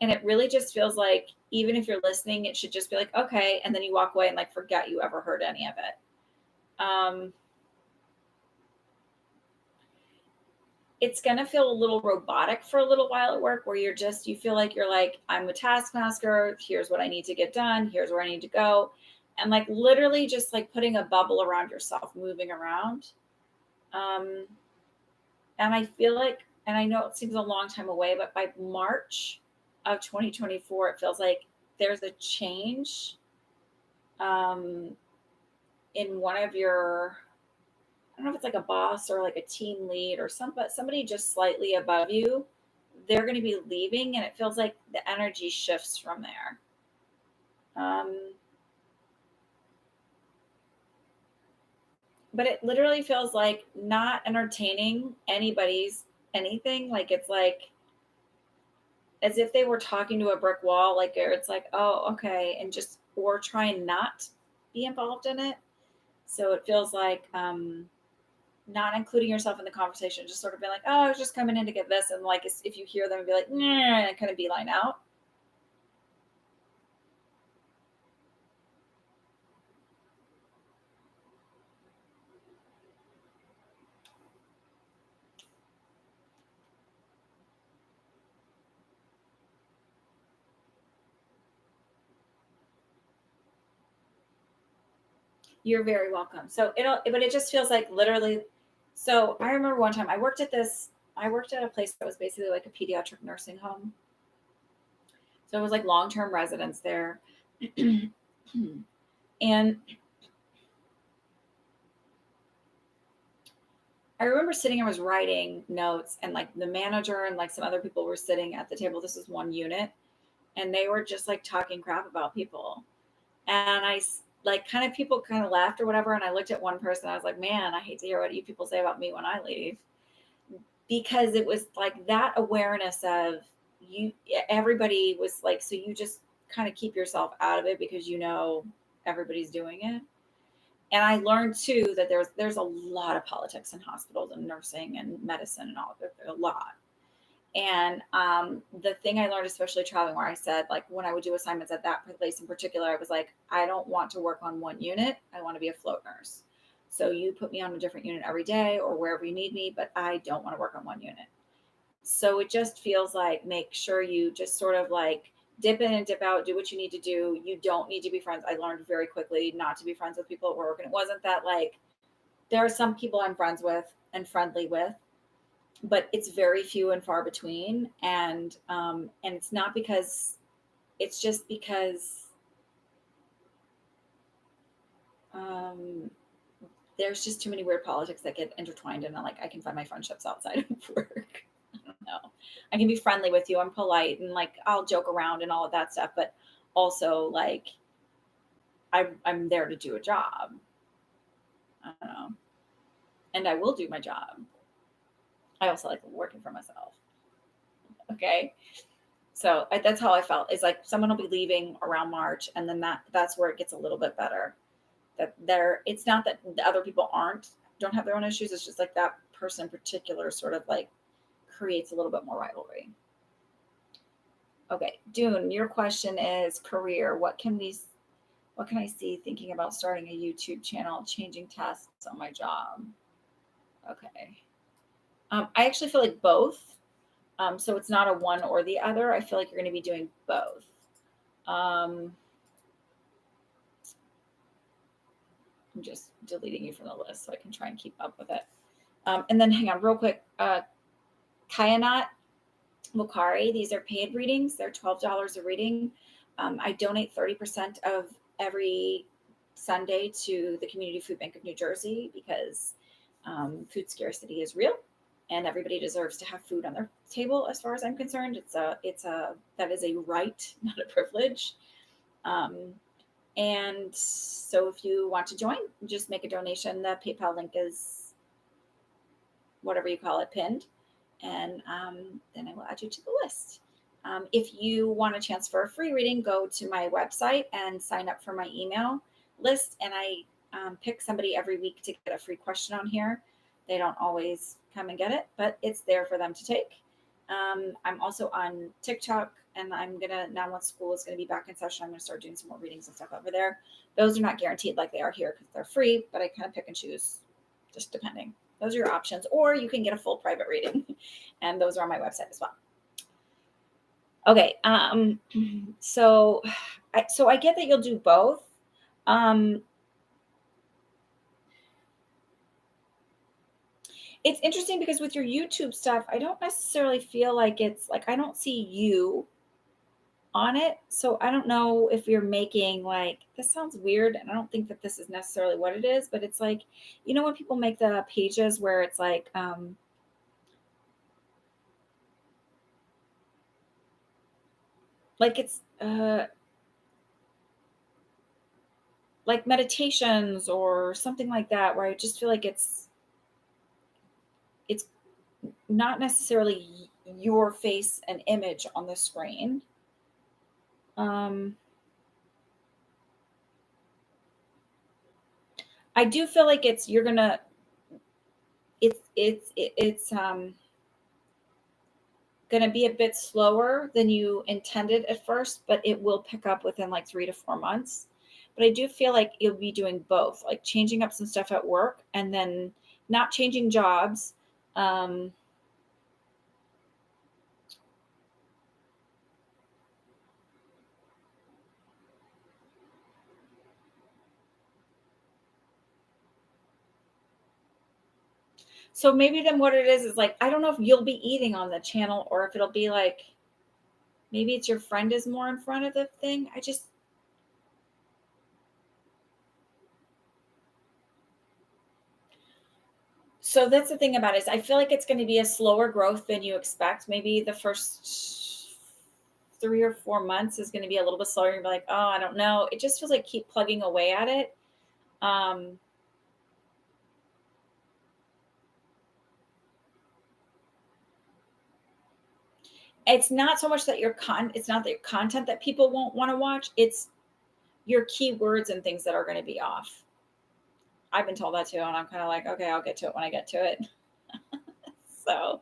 and it really just feels like even if you're listening, it should just be like okay, and then you walk away and like forget you ever heard any of it. It's going to feel a little robotic for a little while at work, where you feel like you're like, I'm a taskmaster, here's what I need to get done, here's where I need to go, and like literally just like putting a bubble around yourself, moving around. um and I feel like, and I know it seems a long time away, but by March of 2024 it feels like there's a change um in one of your, I don't know if it's like a boss or like a team lead or somebody just slightly above you. They're going to be leaving, and it feels like the energy shifts from there. Um, but it literally feels like not entertaining anybody's anything. Like it's like as if they were talking to a brick wall. Like it's like, oh, okay, and just or try and not be involved in it. So it feels like not including yourself in the conversation, just sort of being like, oh, I was just coming in to get this, and like if you hear them and be like, nah, and kind of beeline out. You're very welcome. So but it just feels like literally. So I remember one time I worked at a place that was basically like a pediatric nursing home. So it was like long term residents there. And I remember sitting, I was writing notes, and like the manager and like some other people were sitting at the table. This is one unit, and they were just like talking crap about people. And like kind of people kind of laughed or whatever. And I looked at one person, I was like, man, I hate to hear what you people say about me when I leave. Because it was like that awareness of you, everybody was like, so you just kind of keep yourself out of it because you know everybody's doing it. And I learned too that there's a lot of politics in hospitals and nursing and medicine and all of it. There's a lot. And the thing I learned, especially traveling, where I said, like, when I would do assignments at that place in particular, I was like, I don't want to work on one unit. I want to be a float nurse. So you put me on a different unit every day or wherever you need me, but I don't want to work on one unit. So it just feels like make sure you just sort of like dip in and dip out, do what you need to do. You don't need to be friends. I learned very quickly not to be friends with people at work. And it wasn't that like there are some people I'm friends with and friendly with, but it's very few and far between. And it's not because, it's just because um there's just too many weird politics that get intertwined, and like I can find my friendships outside of work. I don't know. I can be friendly with you, I'm polite, and like I'll joke around and all of that stuff, but also like I'm there to do a job. I don't know. And I will do my job. I also like working for myself. Okay. So that's how I felt. It's like someone will be leaving around March, and then that's where it gets a little bit better. That there, it's not that the other people don't have their own issues. It's just like that person in particular sort of like creates a little bit more rivalry. Okay, Dune, your question is career. What can we? What can I see? Thinking about starting a YouTube channel, changing tasks on my job. Okay. I actually feel like both. So it's not a one or the other. I feel like you're going to be doing both. I'm just deleting you from the list so I can try and keep up with it. And then hang on real quick. Kayanat Mukari, these are paid readings. They're $12 a reading. I donate 30% of every Sunday to the Community Food Bank of New Jersey because food scarcity is real and everybody deserves to have food on their table. As far as I'm concerned, that is a right, not a privilege. And so if you want to join, just make a donation. The PayPal link is whatever you call it, pinned. And then I will add you to the list. If you want a chance for a free reading, go to my website and sign up for my email list. And I pick somebody every week to get a free question on here. They don't always come and get it, but it's there for them to take. I'm also on TikTok, and I'm gonna now once school is gonna be back in session, I'm gonna start doing some more readings and stuff over there. Those are not guaranteed like they are here because they're free, but I kind of pick and choose, just depending. Those are your options, or you can get a full private reading, and those are on my website as well. Okay, so I get that you'll do both. It's interesting because with your YouTube stuff, I don't necessarily feel like it's like I don't see you on it. So I don't know if you're making like this sounds weird, and I don't think that this is necessarily what it is, but it's like, when people make the pages where it's like it's like meditations or something like that, where I just feel like it's not necessarily your face and image on the screen. I do feel like it's gonna be a bit slower than you intended at first, but it will pick up within like 3 to 4 months. But I do feel like you'll be doing both, like changing up some stuff at work and then not changing jobs. So maybe then what it is like, I don't know if you'll be eating on the channel or if it'll be like, maybe it's your friend is more in front of the thing. So that's the thing about it is I feel like it's going to be a slower growth than you expect. Maybe the first 3 or 4 months is going to be a little bit slower. You're like, oh, I don't know. It just feels like keep plugging away at it. It's not so much that it's not that your content that people won't want to watch. It's your keywords and things that are going to be off. I've been told that too, and I'm kind of like, okay, I'll get to it when I get to it. So,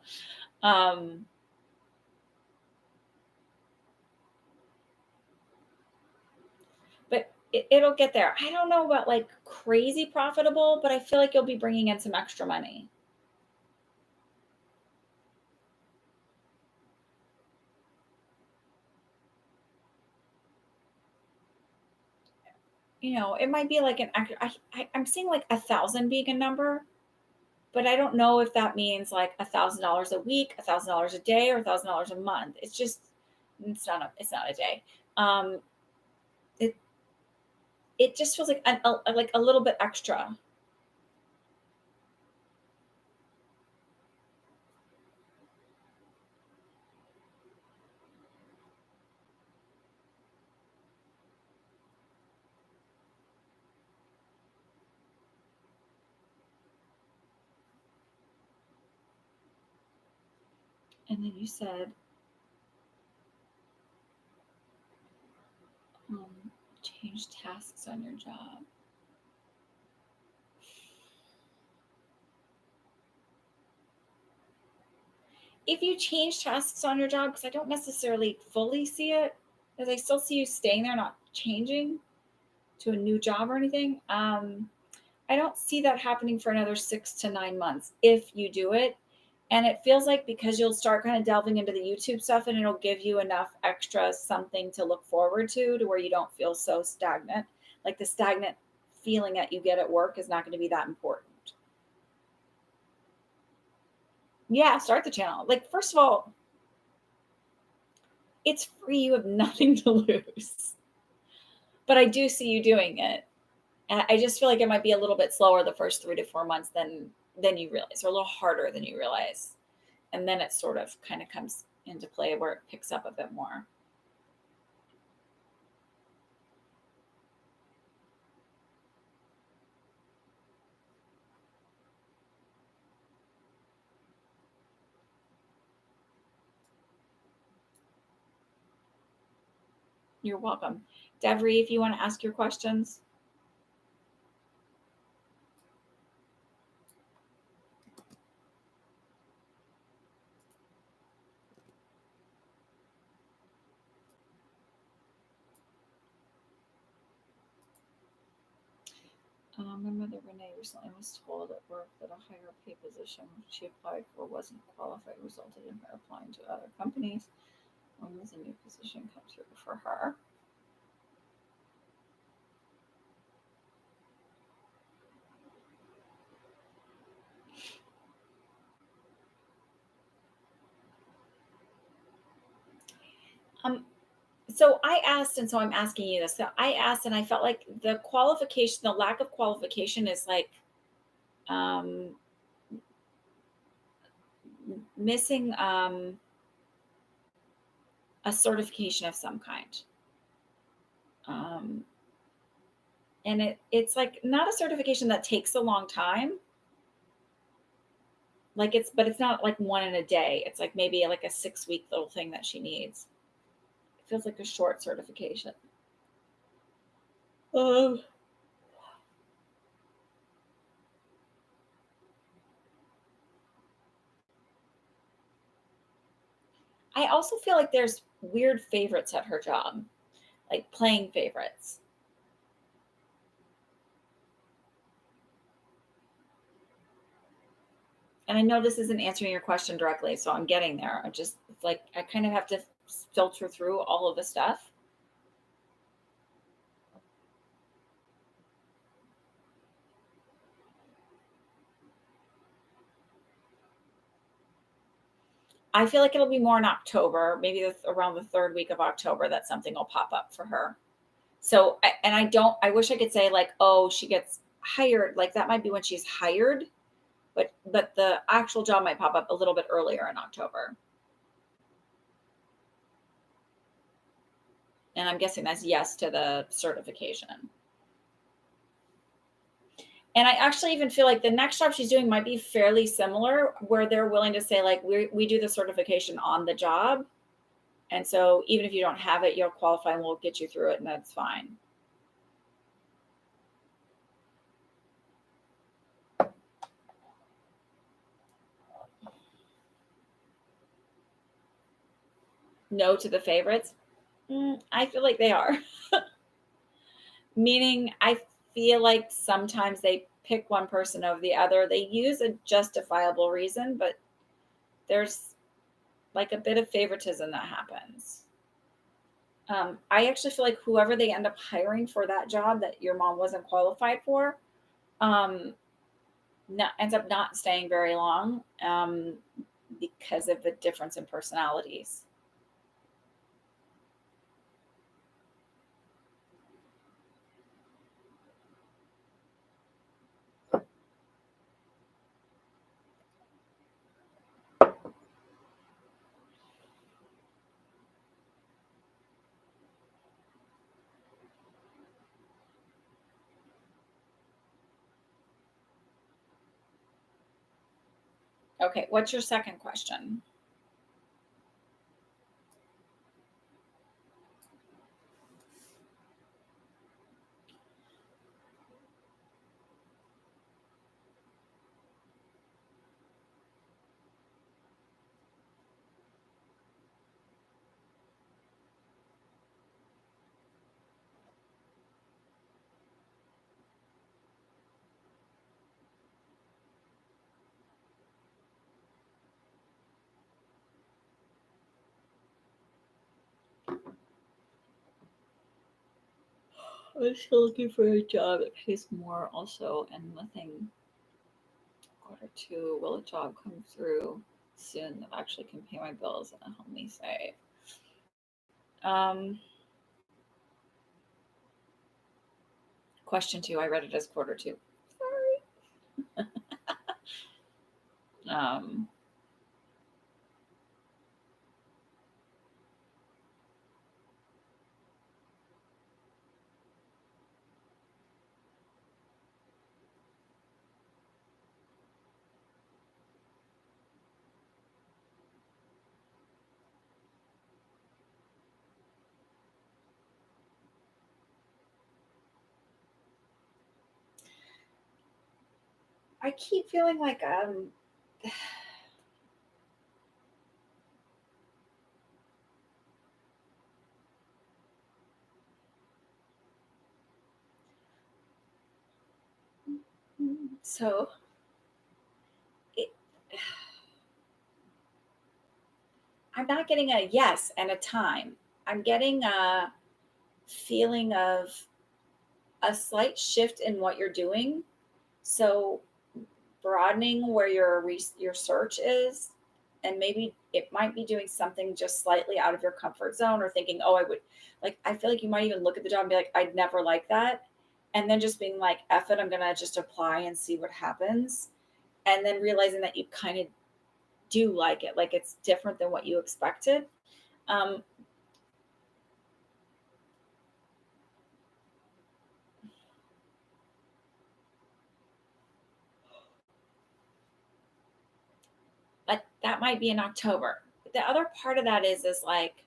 but it'll get there. I don't know about like crazy profitable, but I feel like you'll be bringing in some extra money. It might be like I'm seeing like 1,000 being a number, but I don't know if that means like $1,000 a week, $1,000 a day, or $1,000 a month. It's not a day. It it just feels like like a little bit extra. And then you said change tasks on your job. If you change tasks on your job, because I don't necessarily fully see it, because I still see you staying there, not changing. to a new job or anything. I don't see that happening for another 6 to 9 months if you do it. And it feels like because you'll start kind of delving into the YouTube stuff and it'll give you enough extra something to look forward to where you don't feel so stagnant. Like the stagnant feeling that you get at work is not going to be that important. Yeah, start the channel. Like, first of all, it's free. You have nothing to lose. But I do see you doing it. And I just feel like it might be a little bit slower the first 3 to 4 months than you realize, or a little harder than you realize. And then it sort of kind of comes into play where it picks up a bit more. You're welcome. Devery, if you want to ask your questions. My mother Renee recently was told at work that a higher pay position she applied for wasn't qualified, resulted in her applying to other companies. When does a new position come through for her? So I asked, and so I'm asking you this. So I asked, and I felt like the qualification, the lack of qualification is like um, missing a certification of some kind. Um, and it's like not a certification that takes a long time. Like but it's not like one in a day. It's like maybe like a 6 week little thing that she needs. It feels like a short certification. Um, I also feel like there's weird favorites at her job, like playing favorites. And I know this isn't answering your question directly, so I'm getting there. I just it's like I kind of have to filter through all of the stuff. I feel like it'll be more in October, maybe around the third week of October that something will pop up for her. So, and I don't, I wish I could say like, oh, she gets hired. Like that might be when she's hired, but the actual job might pop up a little bit earlier in October. And I'm guessing that's yes to the certification. And I actually even feel like the next job she's doing might be fairly similar, where they're willing to say like we do the certification on the job, and so even if you don't have it, you'll qualify and we'll get you through it, and that's fine. No to the favorites. I feel like they are. Meaning, I feel like sometimes they pick one person over the other. They use a justifiable reason, but there's like a bit of favoritism that happens. I actually feel like whoever they end up hiring for that job that your mom wasn't qualified for, um, ends up not staying very long because of the difference in personalities. Okay, what's your second question? I'm still looking for a job that pays more also, and nothing. Quarter 2, will a job come through soon that actually can pay my bills and help me save? Um, Question 2, I read it as Quarter 2. Sorry. um, I keep feeling like so it, I'm not getting a yes and a time. I'm getting a feeling of a slight shift in what you're doing. So broadening where your search is, and maybe it might be doing something just slightly out of your comfort zone, or thinking, oh, I would, like, I feel like you might even look at the job and be like, I'd never like that, and then just being like, F it, I'm gonna just apply and see what happens, and then realizing that you kind of do like it, like it's different than what you expected. um, but that might be in October. The other part of that is like,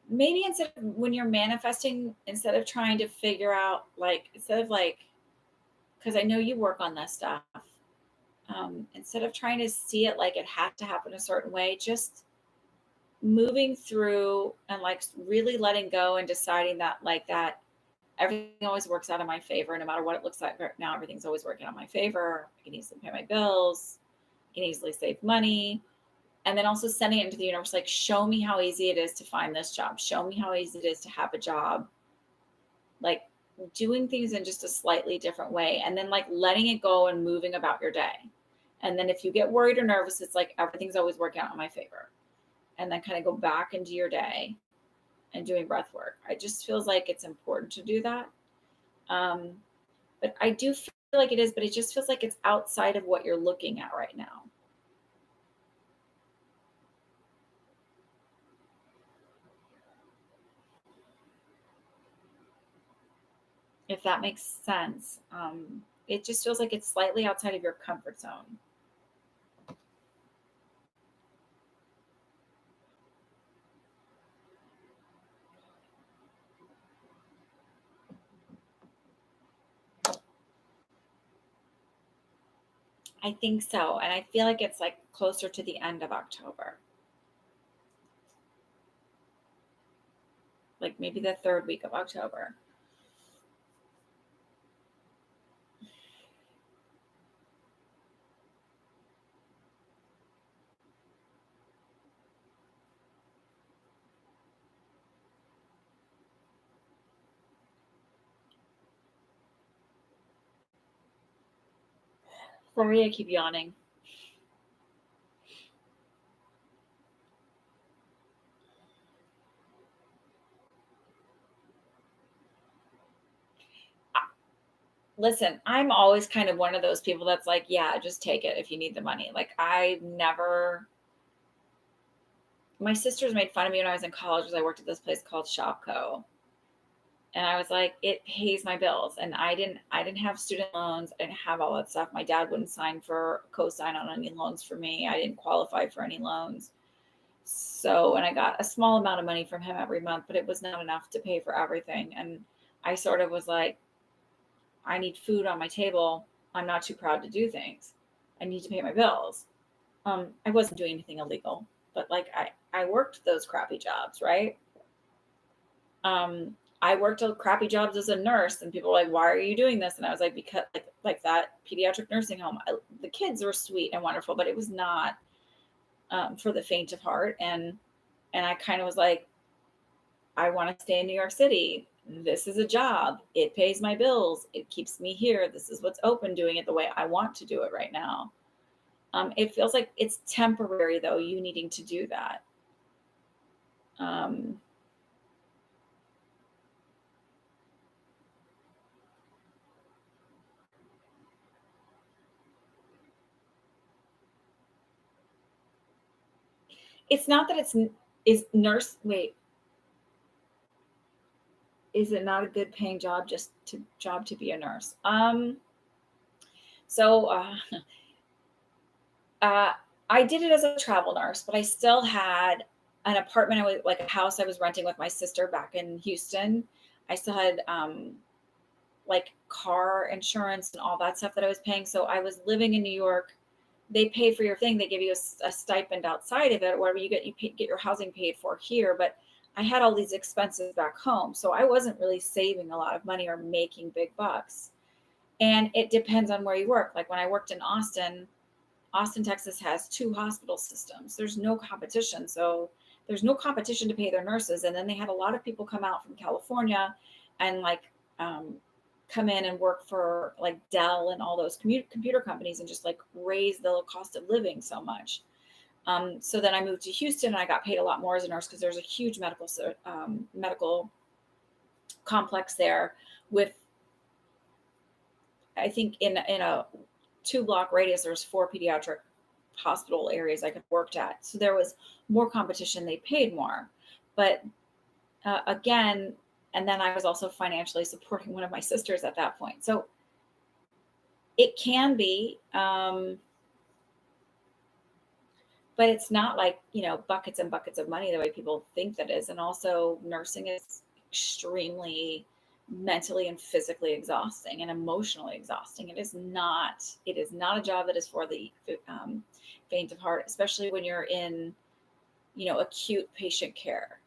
maybe instead of, when you're manifesting, instead of trying to figure out, like, instead of like, because I know you work on this stuff, instead of trying to see it like it had to happen a certain way, just moving through and like really letting go and deciding that, like, that everything always works out in my favor, no matter what it looks like right now. Everything's always working out in my favor. I can easily pay my bills, I can easily save money. And then also sending it into the universe, like, show me how easy it is to find this job, show me how easy it is to have a job, like doing things in just a slightly different way, and then like letting it go and moving about your day. And then if you get worried or nervous, it's like everything's always working out in my favor. And then kind of go back into your day and doing breath work. It just feels like it's important to do that. Um, but I do feel like it is, but it just feels like it's outside of what you're looking at right now. If that makes sense. It just feels like it's slightly outside of your comfort zone. I think so. And I feel like it's like closer to the end of October, like maybe the third week of October. Sorry, I keep yawning. Listen, I'm always kind of one of those people that's like, yeah, just take it if you need the money. Like, I never, my sisters made fun of me when I was in college because I worked at this place called Shopco. And I was like, it pays my bills. And I didn't have student loans. I didn't have all that stuff. My dad wouldn't sign for co-sign on any loans for me. I didn't qualify for any loans. So, and I got a small amount of money from him every month, but it was not enough to pay for everything. And I sort of was like, I need food on my table. I'm not too proud to do things. I need to pay my bills. I wasn't doing anything illegal, but like I worked those crappy jobs, right? I worked crappy jobs as a nurse, and people were like, "Why are you doing this?" And I was like, "Because like like that pediatric nursing home. The kids were sweet and wonderful, but it was not for the faint of heart. And I kind of was like, I want to stay in New York City. This is a job. It pays my bills. It keeps me here. This is what's open, doing it the way I want to do it right now. It feels like it's temporary, though, you needing to do that. Um, it's not that is nurse. Wait, is it not a good paying job to be a nurse? So uh, I did it as a travel nurse, but I still had an apartment. I was like a house I was renting with my sister back in Houston. I still had like car insurance and all that stuff that I was paying. So I was living in New York. They pay for your thing. They give you a stipend outside of it, whatever get your housing paid for here. But I had all these expenses back home, so I wasn't really saving a lot of money or making big bucks. And it depends on where you work. Like when I worked in Austin, Texas has two hospital systems. There's no competition. So there's no competition to pay their nurses. And then they had a lot of people come out from California and like um, come in and work for like Dell and all those computer companies and just like raise the cost of living so much. So then I moved to Houston and I got paid a lot more as a nurse because there's a huge medical complex there with, I think in a 2 block radius, there's 4 pediatric hospital areas I could worked at. So there was more competition. They paid more, but again, and then I was also financially supporting one of my sisters at that point. So it can be, but it's not like, buckets and buckets of money the way people think that is. And also nursing is extremely mentally and physically exhausting and emotionally exhausting. It is not a job that is for the faint of heart, especially when you're in, acute patient care.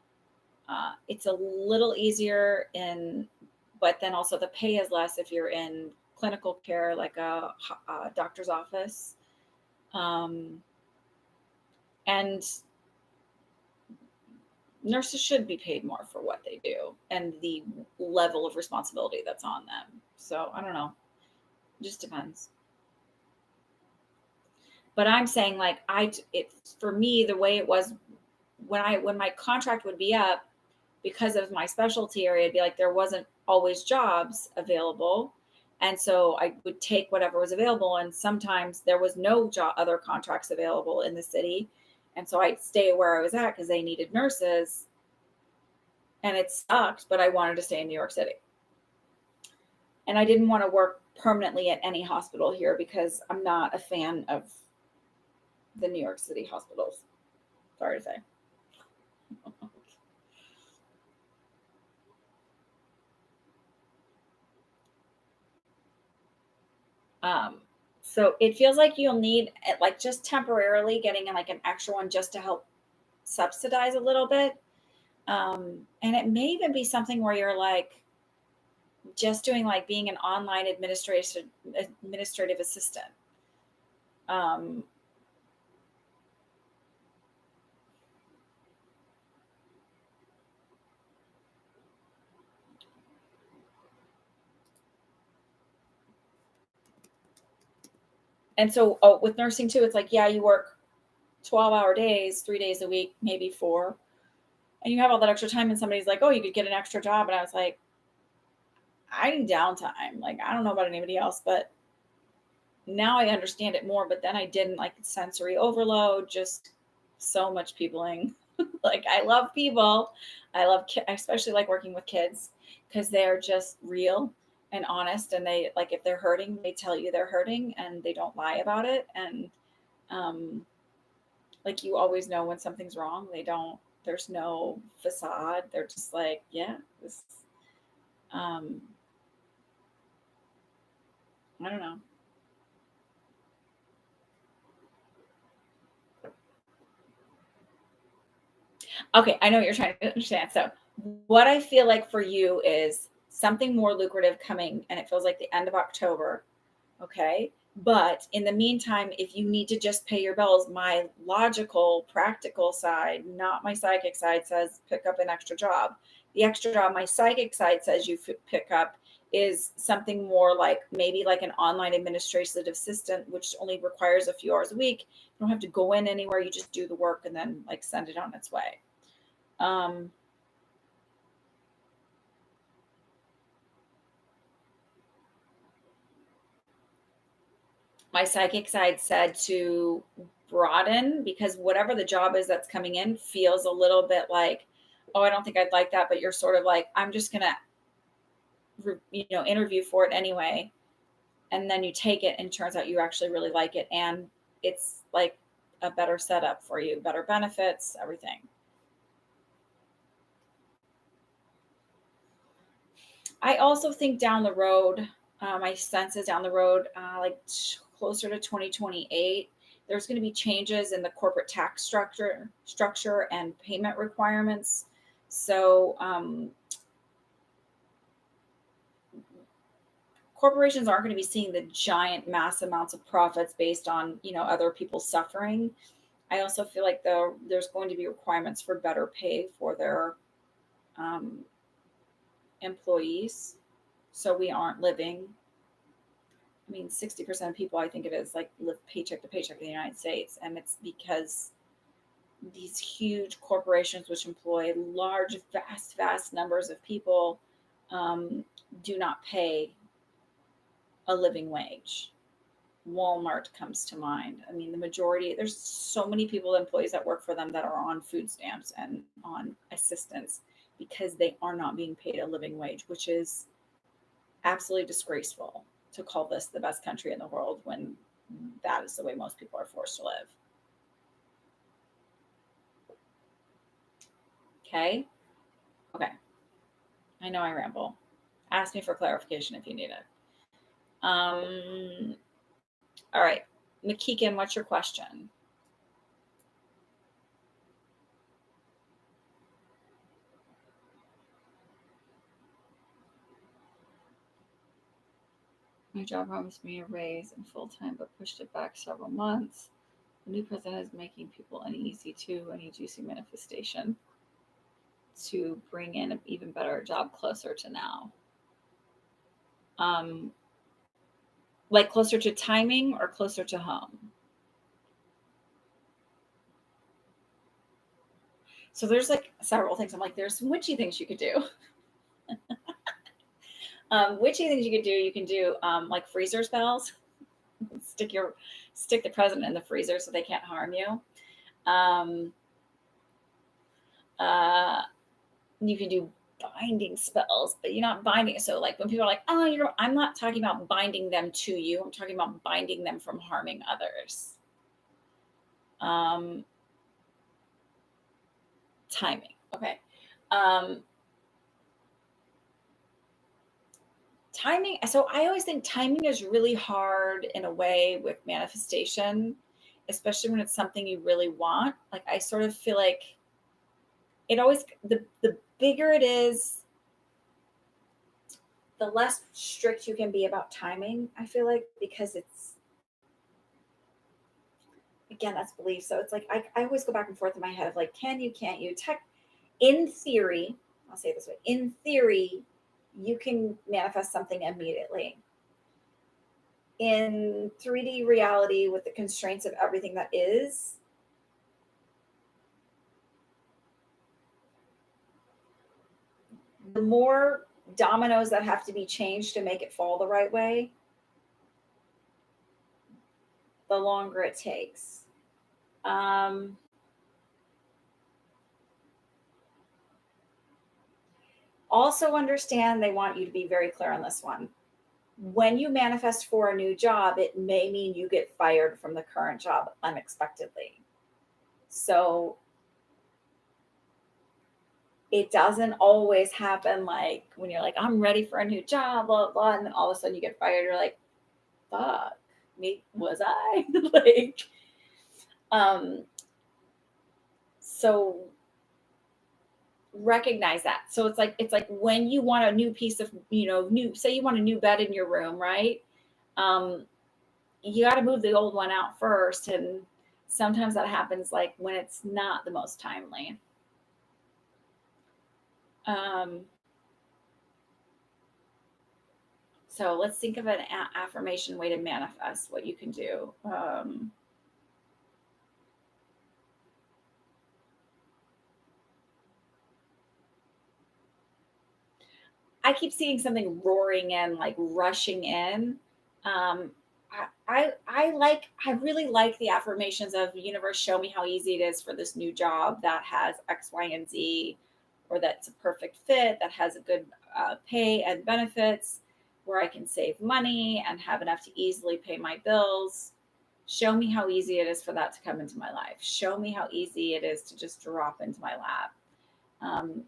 It's a little easier but then also the pay is less if you're in clinical care, like a doctor's office. Um, and nurses should be paid more for what they do and the level of responsibility that's on them. So I don't know. It just depends. But I'm saying like it's for me the way it was when my contract would be up because of my specialty area, it'd be like there wasn't always jobs available. And so I would take whatever was available. And sometimes there was no other contracts available in the city. And so I'd stay where I was at because they needed nurses. And it sucked, but I wanted to stay in New York City. And I didn't want to work permanently at any hospital here because I'm not a fan of the New York City hospitals. Sorry to say. Um, so it feels like you'll need like just temporarily getting like an extra one just to help subsidize a little bit. And it may even be something where you're like just doing like being an online administrative assistant. Um, and so with nursing too, it's like, yeah, you work 12-hour days, 3 days a week, maybe 4, and you have all that extra time. And somebody's like, oh, you could get an extra job. And I was like, I need downtime. Like, I don't know about anybody else, but now I understand it more. But then I didn't, like sensory overload, just so much peopling. Like, I love people. I especially like working with kids because they're just real and honest. And they like, if they're hurting, they tell you they're hurting and they don't lie about it. And um, like, you always know when something's wrong. There's no facade. They're just like, yeah, this, um, I don't know. Okay, I know what you're trying to understand. So, what I feel like for you is something more lucrative coming, and it feels like the end of October. Okay. But in the meantime, if you need to just pay your bills, my logical, practical side, not my psychic side, says pick up an extra job. The extra job my psychic side says you pick up is something more like maybe like an online administrative assistant, which only requires a few hours a week. You don't have to go in anywhere. You just do the work and then like send it on its way. Um, my psychic side said to broaden because whatever the job is that's coming in feels a little bit like, oh, I don't think I'd like that, but you're sort of like, I'm just gonna, interview for it anyway, and then you take it, and it turns out you actually really like it, and it's like a better setup for you, better benefits, everything. I also think down the road, my sense is down the road, closer to 2028, there's going to be changes in the corporate tax structure and payment requirements. So corporations aren't going to be seeing the giant mass amounts of profits based on other people's suffering. I also feel like there's going to be requirements for better pay for their um, employees, so we aren't living. I mean, 60% of people, I think it is, like live paycheck to paycheck in the United States. And it's because these huge corporations, which employ large, vast numbers of people, um, do not pay a living wage. Walmart comes to mind. I mean, the majority, there's so many people, employees that work for them that are on food stamps and on assistance because they are not being paid a living wage, which is absolutely disgraceful to call this the best country in the world when that is the way most people are forced to live. Okay. Okay. I know I ramble. Ask me for clarification if you need it. All right. McKeegan, what's your question? My job promised me a raise and full time, but pushed it back several months. The new president is making people uneasy too. Any juicy manifestation to bring in an even better job closer to now. Um, like closer to timing or closer to home? So there's like several things. I'm like, there's some witchy things you could do. Witchy things you could do. You can do like freezer spells. stick your Stick the president in the freezer so they can't harm you. Um, uh, you can do binding spells, but you're not binding. So like when people are like, oh, I'm not talking about binding them to you. I'm talking about binding them from harming others. Um, Timing. Okay. Um, Timing. So I always think timing is really hard in a way with manifestation, especially when it's something you really want. Like I sort of feel like it always, the bigger it is, the less strict you can be about timing. I feel like because it's, again, that's belief. So it's like I always go back and forth in my head of like, can you, can't you? In theory, I'll say it this way, in theory, you can manifest something immediately. In 3D reality, with the constraints of everything that is, the more dominoes that have to be changed to make it fall the right way, the longer it takes. Um, Also, understand they want you to be very clear on this one. When you manifest for a new job, it may mean you get fired from the current job unexpectedly. So it doesn't always happen like when you're like, I'm ready for a new job, blah, blah, blah. And then all of a sudden you get fired. You're like, fuck, me, was I? like, um, so recognize that. So it's like when you want a new piece of, new, say you want a new bed in your room, right? Um, you got to move the old one out first. And sometimes that happens like when it's not the most timely. Um, so let's think of an affirmation way to manifest what you can do. I keep seeing something roaring in, like rushing in. Um, I really like the affirmations of universe, show me how easy it is for this new job that has X, Y, and Z, or that's a perfect fit, that has a good pay and benefits, where I can save money and have enough to easily pay my bills. Show me how easy it is for that to come into my life. Show me how easy it is to just drop into my lap. Um,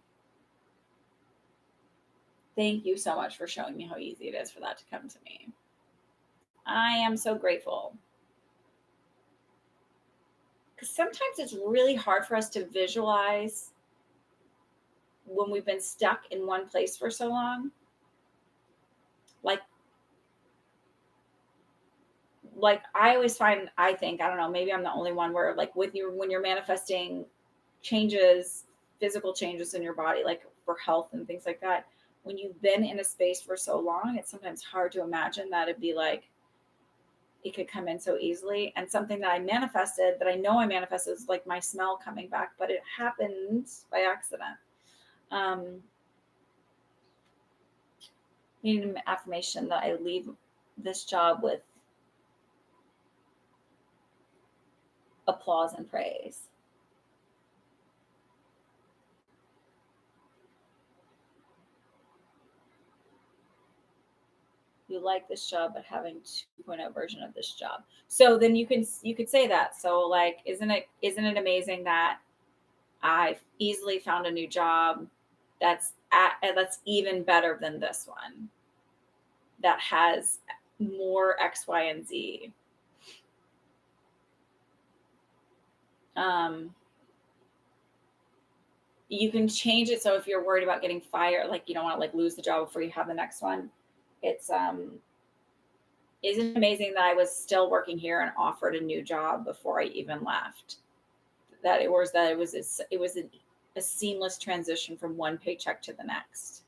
Thank you so much for showing me how easy it is for that to come to me. I am so grateful. Because sometimes it's really hard for us to visualize when we've been stuck in one place for so long. Like, I always find, I think, I don't know, maybe I'm the only one where like with you when you're manifesting changes, physical changes in your body, like for health and things like that, when you've been in a space for so long, it's sometimes hard to imagine that it'd be like it could come in so easily. And something that I manifested, that I know I manifested, is like my smell coming back, but it happened by accident. Um, Need an affirmation that I leave this job with applause and praise. You like this job, but having 2.0 version of this job. So then you could say that. So like, isn't it amazing that I've easily found a new job that's even better than this one, that has more X, Y, and Z. Um, you can change it so if you're worried about getting fired, like you don't want to like lose the job before you have the next one. It's isn't it amazing that I was still working here and offered a new job before I even left? It was a seamless transition from one paycheck to the next.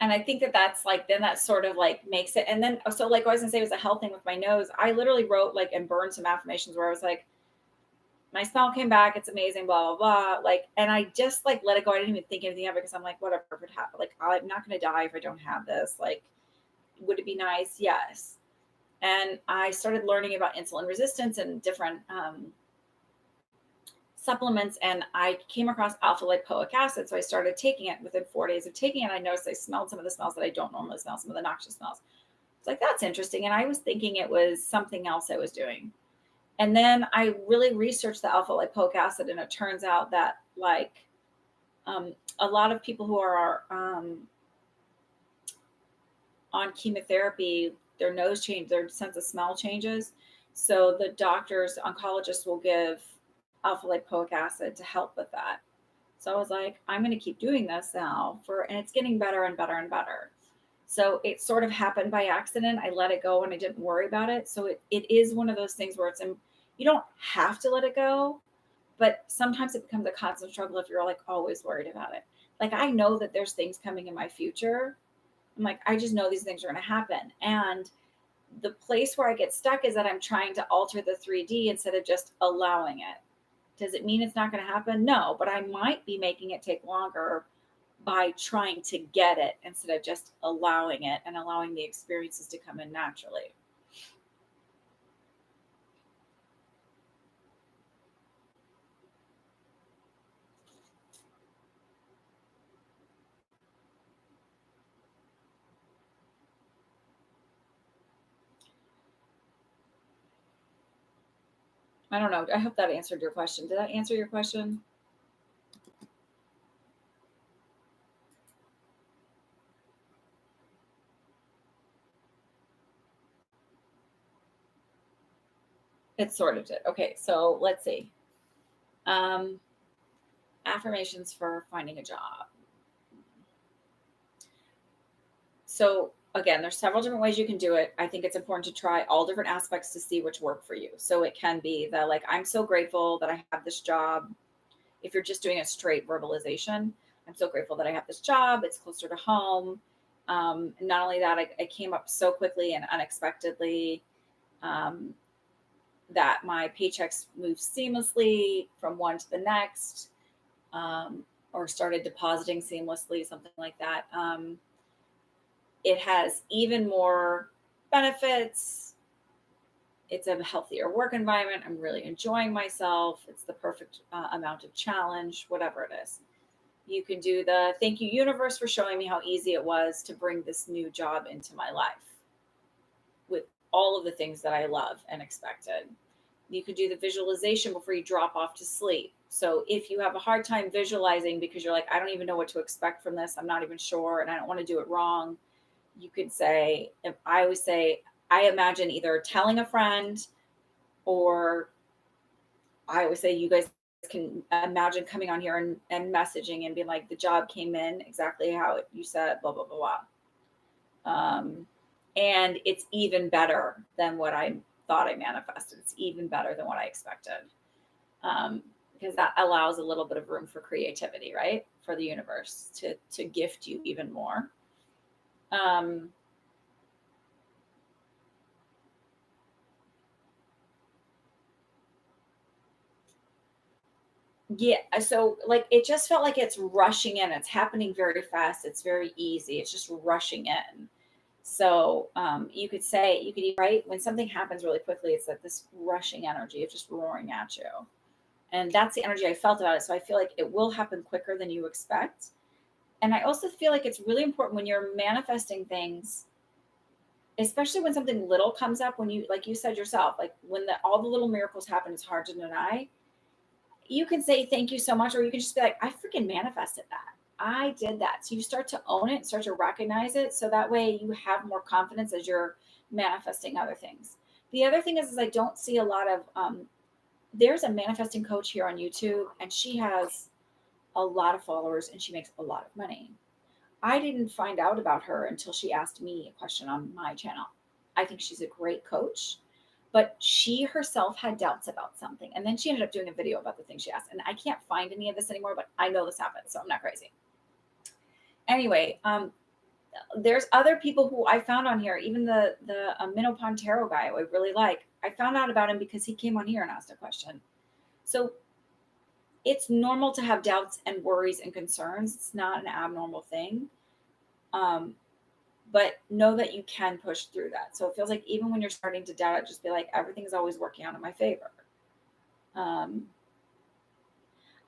And I think that that's like, then that sort of like makes it. And then, so like I was gonna say, it was a health thing with my nose. I literally wrote like and burned some affirmations where I was like, my smell came back, it's amazing, blah, blah, blah. Like, and I just like let it go. I didn't even think anything of it because I'm like, whatever, if it happened, like, I'm not gonna die if I don't have this. Like, would it be nice? Yes. And I started learning about insulin resistance and different supplements, and I came across alpha lipoic acid. So I started taking it. Within 4 days of taking it, I noticed I smelled some of the smells that I don't normally smell, some of the noxious smells. It's like, that's interesting. And I was thinking it was something else I was doing. And then I really researched the alpha lipoic acid, and it turns out that like a lot of people who are on chemotherapy, their nose change, their sense of smell changes. So the doctors, oncologists will give alpha lipoic acid to help with that. So I was like, I'm going to keep doing this now and it's getting better and better and better. So it sort of happened by accident. I let it go and I didn't worry about it. So it is one of those things where you don't have to let it go, but sometimes it becomes a constant struggle if you're like always worried about it. Like I know that there's things coming in my future. I'm like, I just know these things are going to happen. And the place where I get stuck is that I'm trying to alter the 3D instead of just allowing it. Does it mean it's not going to happen? No, but I might be making it take longer by trying to get it instead of just allowing it and allowing the experiences to come in naturally. I don't know. I hope that answered your question. Did that answer your question? It sort of did. Okay, so let's see. Um, Affirmations for finding a job. So again, there's several different ways you can do it. I think it's important to try all different aspects to see which work for you. So it can be the like, I'm so grateful that I have this job. If you're just doing a straight verbalization, I'm so grateful that I have this job. It's closer to home. Not only that, I came up so quickly and unexpectedly. Um, that my paychecks moved seamlessly from one to the next, or started depositing seamlessly, something like that. It has even more benefits. It's a healthier work environment. I'm really enjoying myself. It's the perfect amount of challenge, whatever it is. You can do the thank you, universe, for showing me how easy it was to bring this new job into my life with all of the things that I love and expected. You could do the visualization before you drop off to sleep. So if you have a hard time visualizing because you're like, I don't even know what to expect from this, I'm not even sure, and I don't want to do it wrong, you could say, if I always say, I imagine either telling a friend, or I always say, you guys can imagine coming on here and messaging and being like, the job came in exactly how you said, blah, blah, blah, blah. And it's even better than what I thought I manifested. It's even better than what I expected. Because that allows a little bit of room for creativity, right? For the universe to gift you even more. Um, yeah, so like it just felt like it's rushing in. It's happening very fast. It's very easy. It's just rushing in. So you could say, you could right when something happens really quickly, it's like this rushing energy of just roaring at you. And that's the energy I felt about it. So I feel like it will happen quicker than you expect. And I also feel like it's really important when you're manifesting things, especially when something little comes up, when you, like you said yourself, like when all the little miracles happen, it's hard to deny. You can say thank you so much, or you can just be like, I freaking manifested that. I did that. So you start to own it, start to recognize it. So that way you have more confidence as you're manifesting other things. The other thing is I don't see a lot of, there's a manifesting coach here on YouTube, and she has a lot of followers and she makes a lot of money. I didn't find out about her until she asked me a question on my channel. I think she's a great coach, but she herself had doubts about something. And then she ended up doing a video about the thing she asked. And I can't find any of this anymore, but I know this happened. So I'm not crazy. Anyway, there's other people who I found on here, even the Minnow Pontero guy, I really like. I found out about him because he came on here and asked a question. So it's normal to have doubts and worries and concerns. It's not an abnormal thing. Um, but know that you can push through that. So it feels like even when you're starting to doubt it, just be like, everything's always working out in my favor. Um,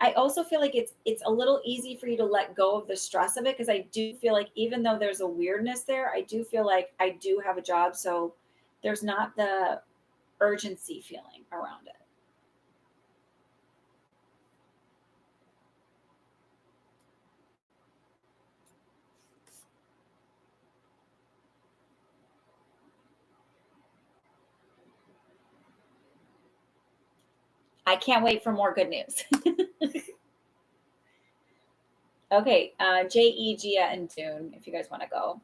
I also feel like it's a little easy for you to let go of the stress of it, because I do feel like even though there's a weirdness there, I do feel like I do have a job, so there's not the urgency feeling around it. I can't wait for more good news. Okay, J.E., Gia, and Dune, if you guys want to go.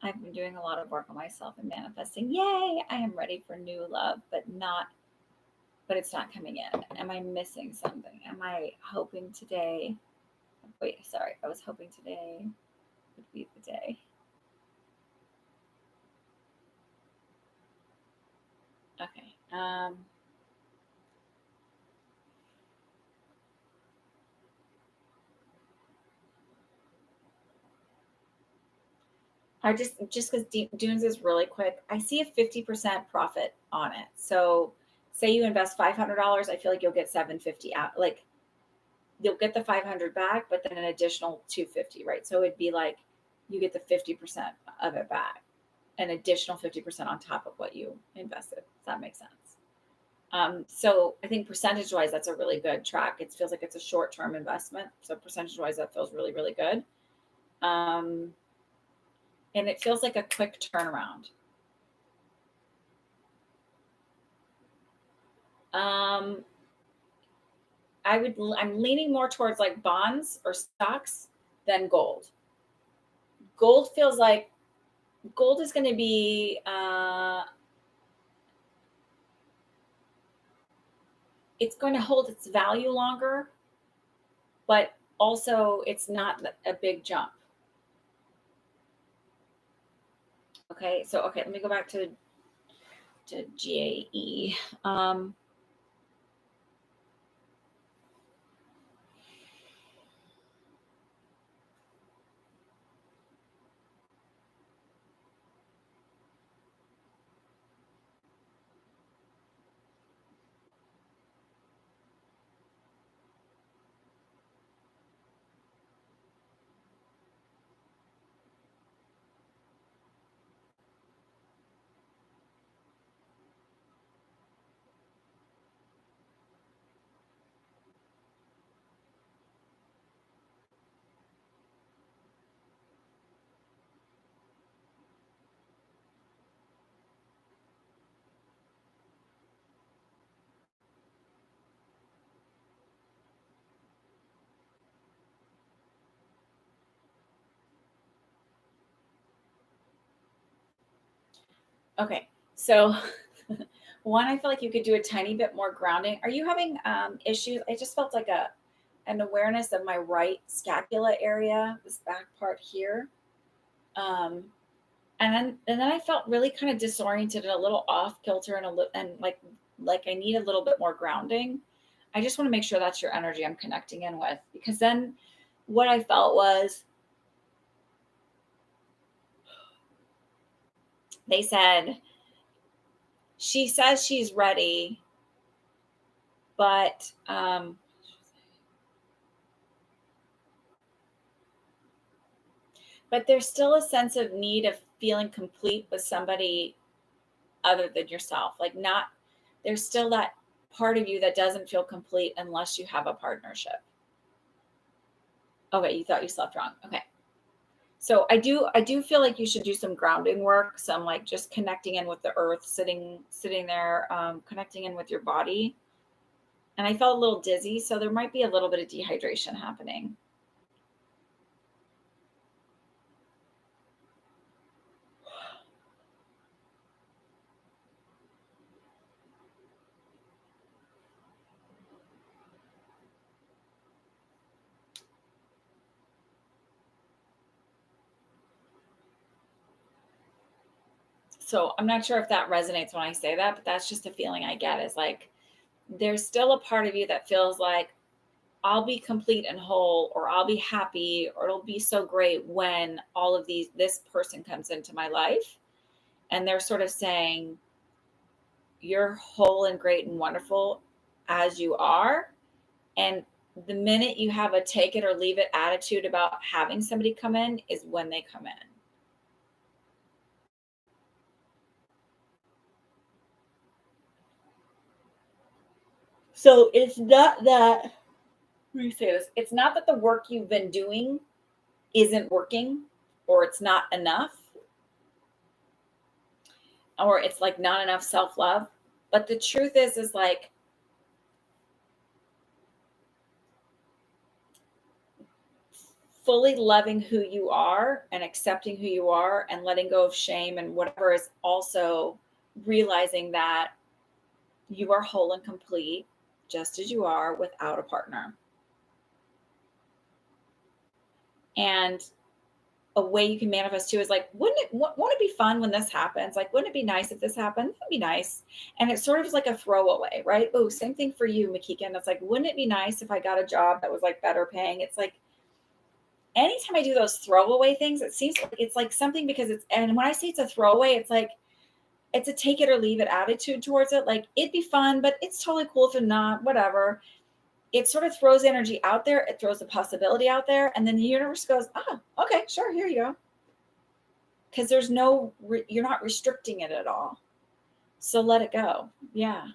I've been doing a lot of work on myself and manifesting. Yay! I am ready for new love, but it's not coming in. Am I missing something? Am I hoping today? Wait, sorry. I was hoping today would be the day. Okay. I just because Dunes is really quick, I see a 50% profit on it. So say you invest $500, I feel like you'll get 750 out. Like you'll get the 500 back, but then an additional 250, right? So it'd be like you get the 50% of it back, an additional 50% on top of what you invested. Does that make sense? So I think percentage wise, that's a really good track. It feels like it's a short term investment. So percentage wise, that feels really, really good. And it feels like a quick turnaround. I'm leaning more towards like bonds or stocks than gold. Gold feels like gold is going to be, it's going to hold its value longer, but also it's not a big jump. Okay, so okay, let me go back to GAE. Okay, so one, I feel like you could do a tiny bit more grounding. Are you having issues? I just felt like an awareness of my right scapula area, this back part here. Um, and then I felt really kind of disoriented and a little off kilter and like I need a little bit more grounding. I just want to make sure that's your energy I'm connecting in with, because then what I felt was they said she says she's ready, but there's still a sense of need of feeling complete with somebody other than yourself. Like, not, there's still that part of you that doesn't feel complete unless you have a partnership. Okay, you thought you slept wrong. Okay. So I do feel like you should do some grounding work, some like just connecting in with the earth, sitting there, connecting in with your body. And I felt a little dizzy, so there might be a little bit of dehydration happening. So I'm not sure if that resonates when I say that, but that's just a feeling I get, is like there's still a part of you that feels like I'll be complete and whole, or I'll be happy, or it'll be so great when all of this person comes into my life. And they're sort of saying, you're whole and great and wonderful as you are. And the minute you have a take it or leave it attitude about having somebody come in is when they come in. So it's not that, let me say this, it's not that the work you've been doing isn't working, or it's not enough, or it's like not enough self-love. But the truth is like fully loving who you are and accepting who you are and letting go of shame and whatever is also realizing that you are whole and complete just as you are without a partner. And a way you can manifest too is like, won't it be fun when this happens? Like, wouldn't it be nice if this happened? It'd be nice. And it sort of is like a throwaway, right? Oh, same thing for you, Makikan. It's like, wouldn't it be nice if I got a job that was like better paying? It's like, anytime I do those throwaway things, it seems like it's like something, because it's, and when I say it's a throwaway, it's like it's a take it or leave it attitude towards it. Like, it'd be fun, but it's totally cool if it's not, whatever. It sort of throws energy out there. It throws the possibility out there. And then the universe goes, oh, okay, sure, here you go. Because there's no, you're not restricting it at all. So let it go. Yeah.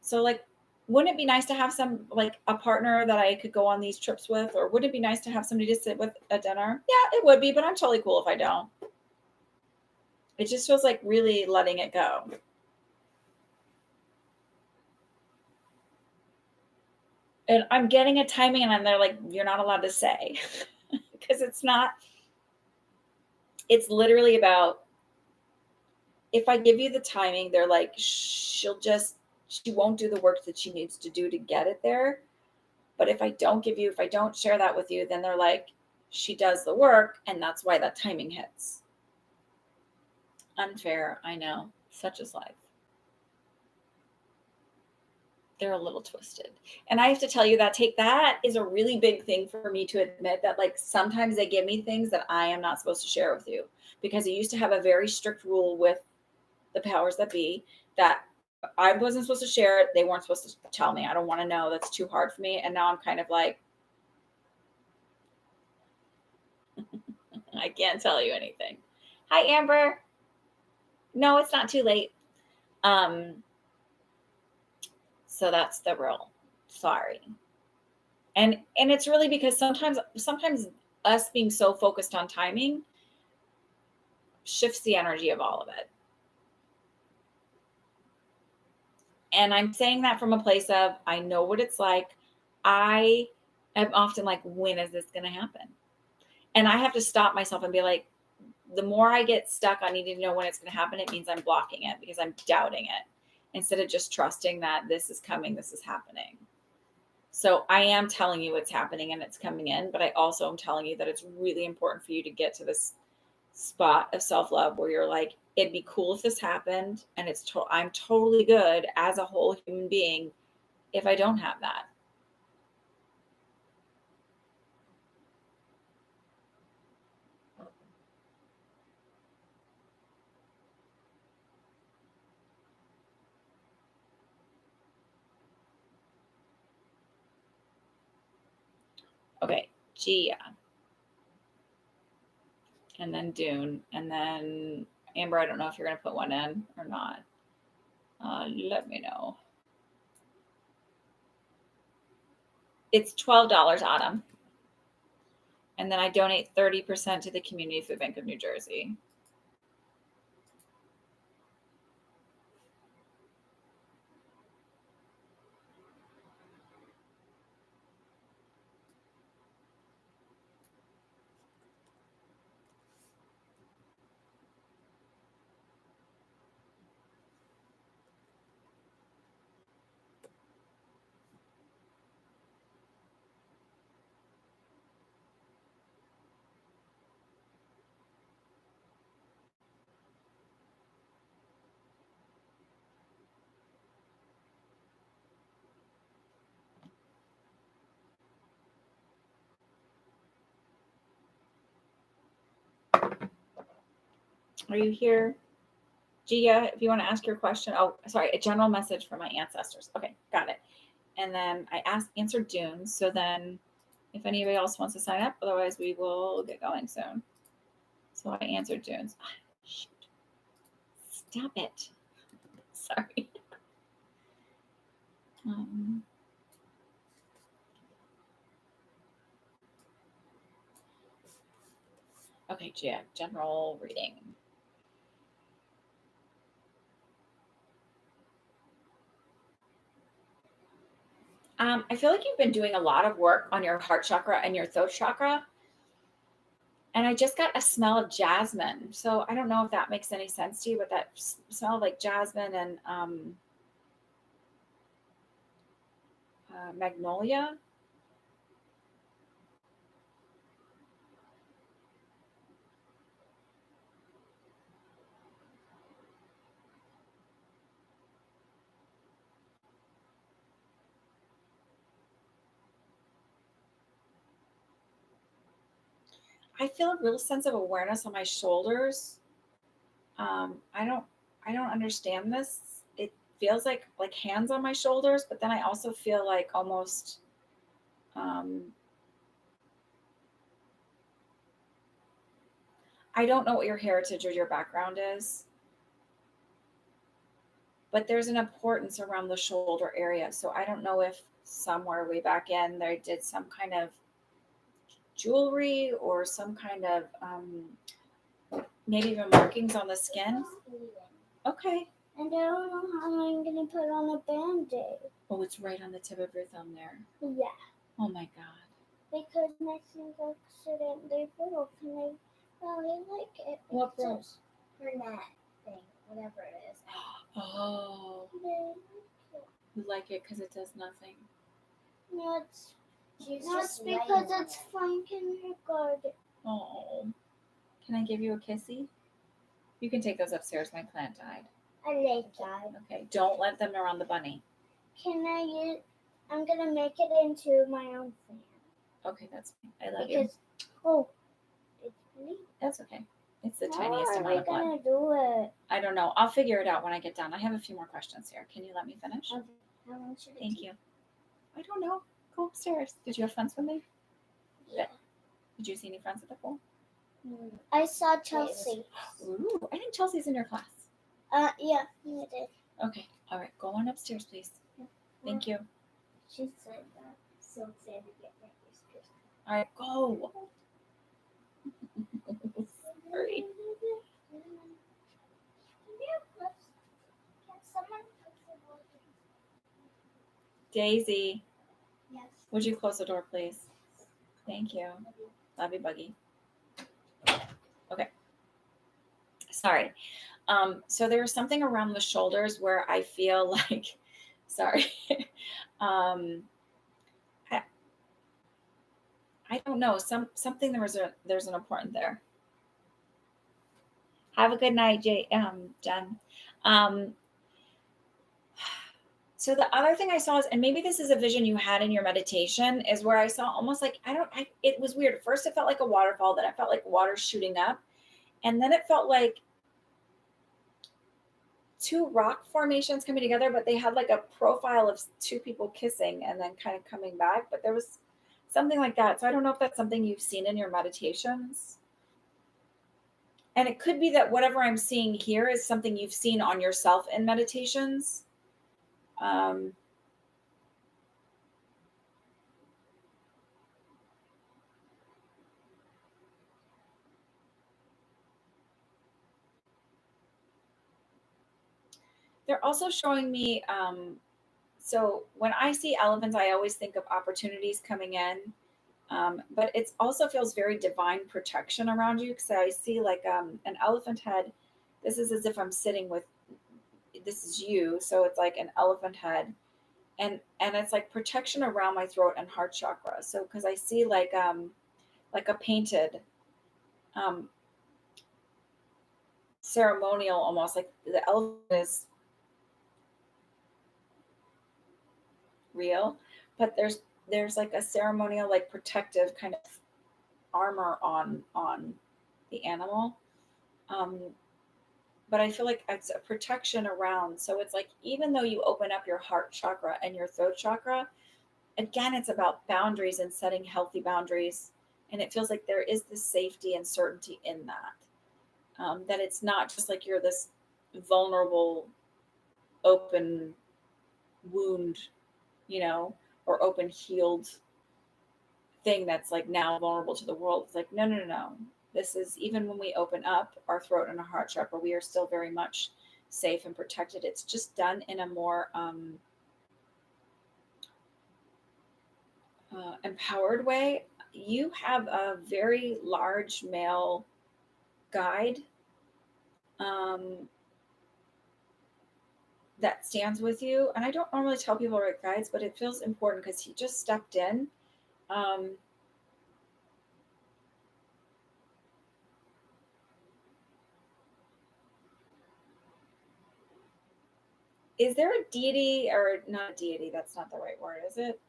So like, wouldn't it be nice to have some, like, a partner that I could go on these trips with? Or would it be nice to have somebody to sit with at dinner? Yeah, it would be, but I'm totally cool if I don't. It just feels like really letting it go. And I'm getting a timing, and they're like, you're not allowed to say. Because it's not, it's literally about, if I give you the timing, they're like, she won't do the work that she needs to do to get it there. But if I don't share that with you, then they're like, she does the work, and that's why that timing hits. Unfair, I know. Such is life. They're a little twisted. And I have to tell you that that is a really big thing for me to admit, that like sometimes they give me things that I am not supposed to share with you, because I used to have a very strict rule with the powers that be that I wasn't supposed to share it. They weren't supposed to tell me. I don't want to know. That's too hard for me. And now I'm kind of like, I can't tell you anything. Hi, Amber. No, it's not too late. Um, so that's the rule. Sorry. And it's really because sometimes us being so focused on timing shifts the energy of all of it. And I'm saying that from a place of, I know what it's like. I am often like, when is this going to happen? And I have to stop myself and be like, the more I get stuck on needing to know when it's going to happen, it means I'm blocking it because I'm doubting it instead of just trusting that this is coming, this is happening. So I am telling you it's happening and it's coming in, but I also am telling you that it's really important for you to get to this spot of self-love where you're like, it'd be cool if this happened, and I'm totally good as a whole human being if I don't have that. Okay, Gia, and then Dune, and then Amber. I don't know if you're going to put one in or not. Let me know. It's $12, Autumn. And then I donate 30% to the Community Food Bank of New Jersey. Are you here? Gia, if you want to ask your question. Oh, sorry, a general message from my ancestors. Okay, got it. And then I answered Dune. So then if anybody else wants to sign up, otherwise we will get going soon. So I answered Dunes. Ah, shoot. Stop it. Sorry. Um, okay, Gia, general reading. I feel like you've been doing a lot of work on your heart chakra and your throat chakra. And I just got a smell of jasmine. So I don't know if that makes any sense to you, but that smell of like jasmine and magnolia. I feel a real sense of awareness on my shoulders. I don't understand this. It feels like hands on my shoulders, but then I also feel like almost um, I don't know what your heritage or your background is, but there's an importance around the shoulder area. So I don't know if somewhere way back in they did some kind of jewelry or some kind of maybe even markings on the skin. Okay. And I don't know how I'm gonna put on a band-aid. Oh, it's right on the tip of your thumb there. Yeah. Oh my God. Because my things accidentally broke and I really like it. What broke? Her net thing, whatever it is. Oh. They You like it because it does nothing. No, it's because it's from kindergarten. Oh. Can I give you a kissy? You can take those upstairs. My plant died. I like that. Okay. Don't let them around the bunny. Can I use? I'm gonna make it into my own fan. Okay, that's fine. I love you. It's bleeding. That's okay. It's the How tiniest are amount we of blood. gonna do it? I don't know. I'll figure it out when I get done. I have a few more questions here. Can you let me finish? Okay. How long should it Thank take? you. I don't know. Go upstairs. Did you have fun swimming? Yeah. Did you see any friends at the pool? I saw Chelsea. Ooh, I think Chelsea's in your class. Yeah, you did. Okay. All right. Go on upstairs, please. Thank you. She said that. So excited to get back this Christmas. All right. Go. Sorry. Daisy, Yes. would you close the door, please? Thank you. Love you, Buggy. Okay. Sorry. So there was something around the shoulders where I feel like, sorry. um, I don't know. Something there's an important there. Have a good night, Jen. Um, so the other thing I saw is, and maybe this is a vision you had in your meditation, is where I saw almost like it was weird. At first, it felt like a waterfall. Then it felt like water shooting up, and then it felt like two rock formations coming together, but they had like a profile of two people kissing and then kind of coming back. But there was something like that. So I don't know if that's something you've seen in your meditations. And it could be that whatever I'm seeing here is something you've seen on yourself in meditations. Um, they're also showing me, so when I see elephants, I always think of opportunities coming in. But it also feels very divine protection around you because I see like an elephant head. This is as if I'm sitting with, this is you. So it's like an elephant head. And it's like protection around my throat and heart chakra. So because I see like a painted um, ceremonial, almost like the elephant is real, but there's like a ceremonial, like protective kind of armor on the animal. Um, but I feel like it's a protection around. So it's like even though you open up your heart chakra and your throat chakra, again, it's about boundaries and setting healthy boundaries. And it feels like there is this safety and certainty in that. That it's not just like you're this vulnerable, open wound, you know, or open healed thing that's like now vulnerable to the world. It's like, no, no, no, no. This is even when we open up our throat and our heart chakra, we are still very much safe and protected. It's just done in a more empowered way. You have a very large male guide um, that stands with you. And I don't normally tell people about guides, but it feels important because he just stepped in. Um, is there a deity or not a deity? That's not the right word, is it?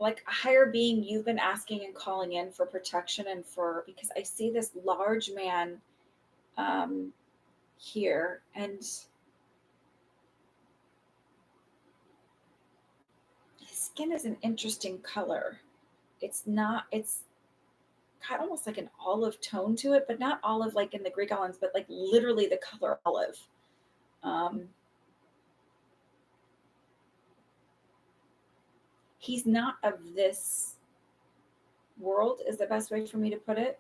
like a higher being, you've been asking and calling in for protection and for, because I see this large man um, here, and his skin is an interesting color. It's not, it's got almost like an olive tone to it, but not olive like in the Greek islands, but like literally the color olive. Um, he's not of this world, is the best way for me to put it.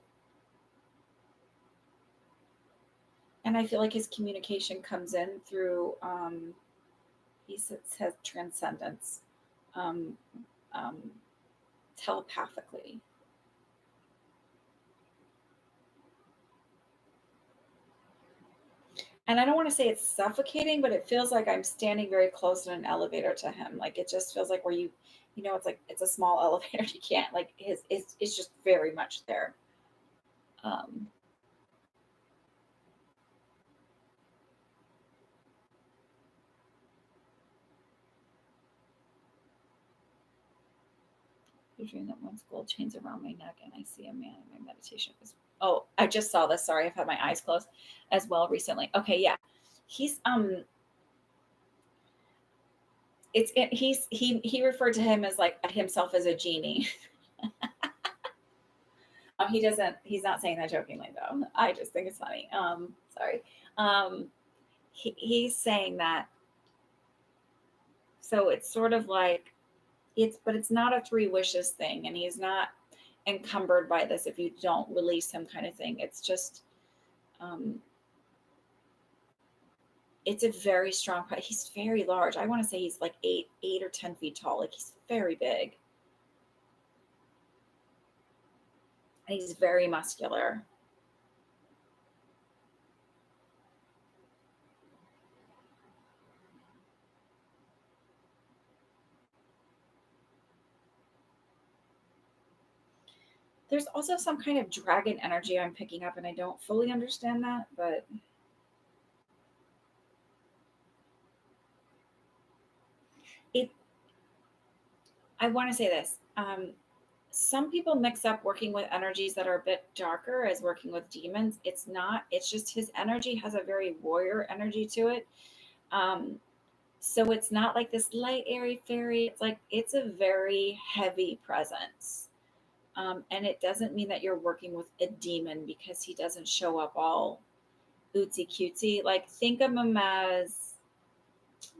And I feel like his communication comes in through, he says transcendence, um, um, telepathically. And I don't want to say it's suffocating, but it feels like I'm standing very close in an elevator to him. Like it just feels like where it's like it's a small elevator. You can't like it's just very much there. Um, a dream that once gold chains around my neck, and I see a man in my meditation. Oh, I just saw this. Sorry, I've had my eyes closed as well recently. Okay, yeah, he's he referred to him as like himself as a genie. He's not saying that jokingly though. I just think it's funny. Sorry. Um, he's saying that. So it's sort of like but it's not a three wishes thing. And he's not encumbered by this if you don't release him kind of thing. It's just, um, it's a very strong, he's very large. I want to say he's like 8 or 10 feet tall. Like he's very big. And he's very muscular. There's also some kind of dragon energy I'm picking up, and I don't fully understand that, but it. I want to say this. Some people mix up working with energies that are a bit darker as working with demons. It's not. It's just his energy has a very warrior energy to it. Um, so it's not like this light, airy fairy. It's like it's a very heavy presence. And it doesn't mean that you're working with a demon because he doesn't show up all ootsy cutesy. Like think of him as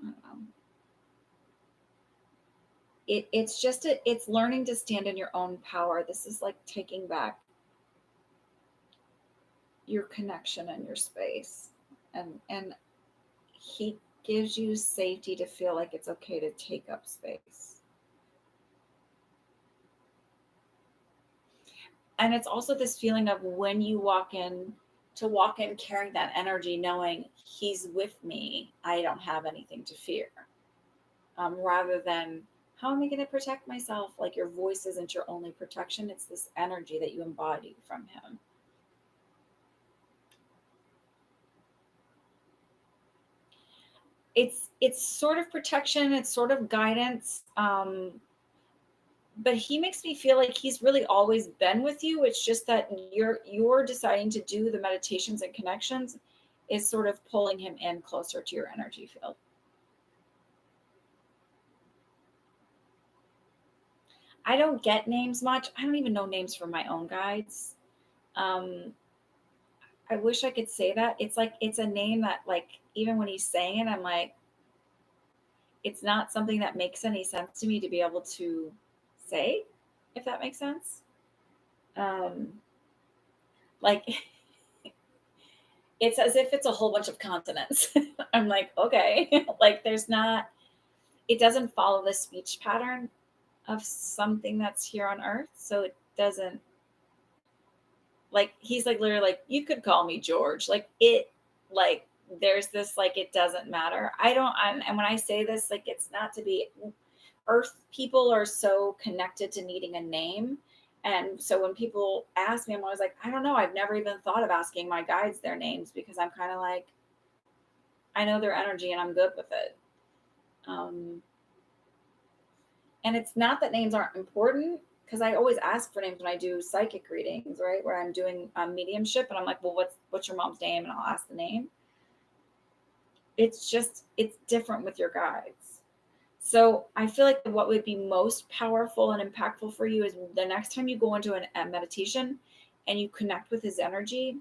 I don't know, it's learning to stand in your own power. This is like taking back your connection and your space. And he gives you safety to feel like it's okay to take up space. And it's also this feeling of when you walk in, to walk in carrying that energy, knowing he's with me, I don't have anything to fear. Rather than how am I going to protect myself? Like your voice isn't your only protection. It's this energy that you embody from him. It's sort of protection. It's sort of guidance. But he makes me feel like he's really always been with you. It's just that you're deciding to do the meditations and connections is sort of pulling him in closer to your energy field. I don't get names much. I don't even know names for my own guides. Um, I wish I could say that. It's like it's a name that like even when he's saying it, I'm like, it's not something that makes any sense to me to be able to say, if that makes sense. Um, like it's as if it's a whole bunch of consonants. I'm like, okay, like there's not, it doesn't follow the speech pattern of something that's here on earth. So it doesn't, like, he's like, literally, like, you could call me George. Like, there's this, like, it doesn't matter. And when I say this, like, it's not to be, earth people are so connected to needing a name. And so when people ask me, I'm always like, I don't know. I've never even thought of asking my guides their names because I'm kind of like, I know their energy and I'm good with it. Um, And it's not that names aren't important, because I always ask for names when I do psychic readings, right? Where I'm doing mediumship, and I'm like, well, what's your mom's name? And I'll ask the name. It's just, it's different with your guides. So I feel like what would be most powerful and impactful for you is the next time you go into a meditation and you connect with his energy,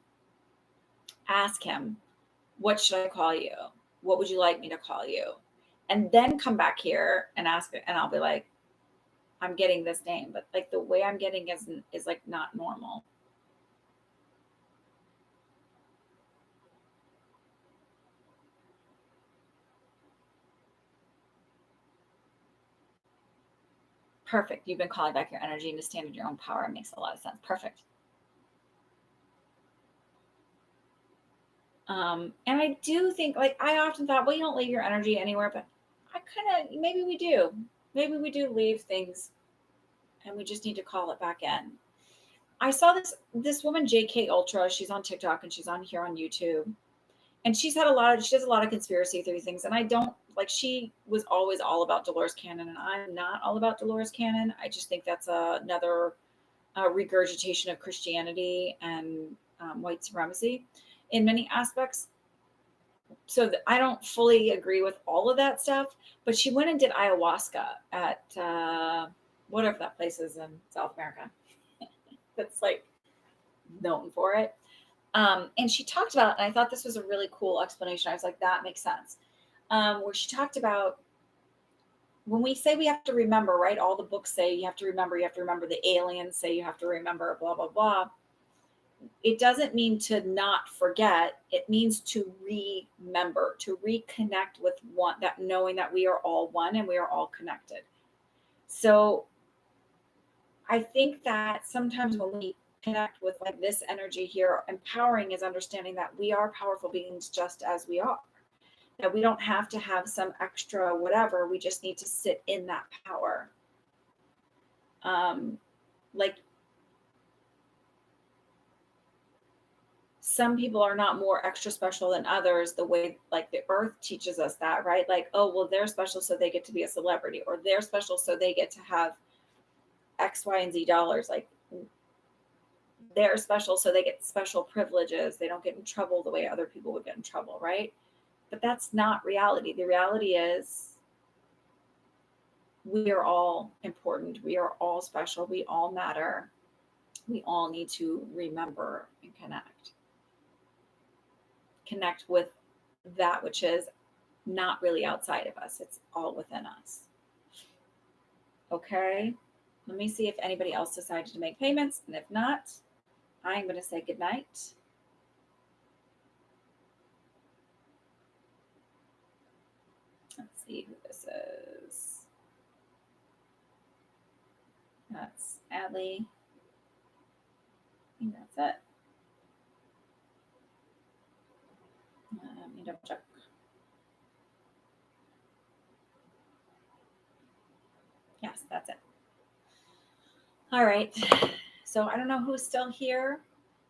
ask him, what should I call you? What would you like me to call you? And then come back here and ask it. And I'll be like, I'm getting this name, but like the way I'm getting is like not normal. Perfect. You've been calling back your energy and to stand in your own power. It makes a lot of sense. Perfect. And I do think, like, I often thought, well, you don't leave your energy anywhere, but I kind of, maybe we do. Maybe we do leave things and we just need to call it back in. I saw this woman, JK Ultra. She's on TikTok and she's on here on YouTube. And she does a lot of conspiracy theory things. And I don't like, she was always all about Dolores Cannon, and I'm not all about Dolores Cannon. I just think that's another regurgitation of Christianity and white supremacy in many aspects. So I don't fully agree with all of that stuff, but she went and did ayahuasca at whatever that place is in South America that's like known for it. And she talked about, and I thought this was a really cool explanation. I was like, that makes sense. Where she talked about when we say we have to remember, right? All the books say you have to remember, the aliens say you have to remember, blah, blah, blah. It doesn't mean to not forget. It means to remember, to reconnect with one, that knowing that we are all one and we are all connected. So I think that sometimes when we connect with like this energy here, empowering is understanding that we are powerful beings just as we are. That we don't have to have some extra whatever. We just need to sit in that power. Like some people are not more extra special than others, the way like the earth teaches us that, right? Like, oh, well, they're special so they get to be a celebrity, or they're special so they get to have X, Y, and Z dollars. Like they're special so they get special privileges. They don't get in trouble the way other people would get in trouble, right? But that's not reality. The reality is we are all important. We are all special. We all matter. We all need to remember and connect with that which is not really outside of us. It's all within us. Okay. Let me see if anybody else decided to make payments. And if not, I'm going to say good night. Let's see who this is. That's Adley. I think that's it. Let me double check. Yes, that's it. All right. So I don't know who's still here,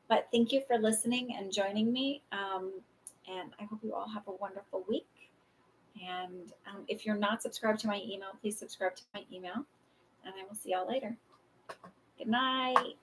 but thank you for listening and joining me. And I hope you all have a wonderful week. And if you're not subscribed to my email, please subscribe to my email. And I will see y'all later. Good night.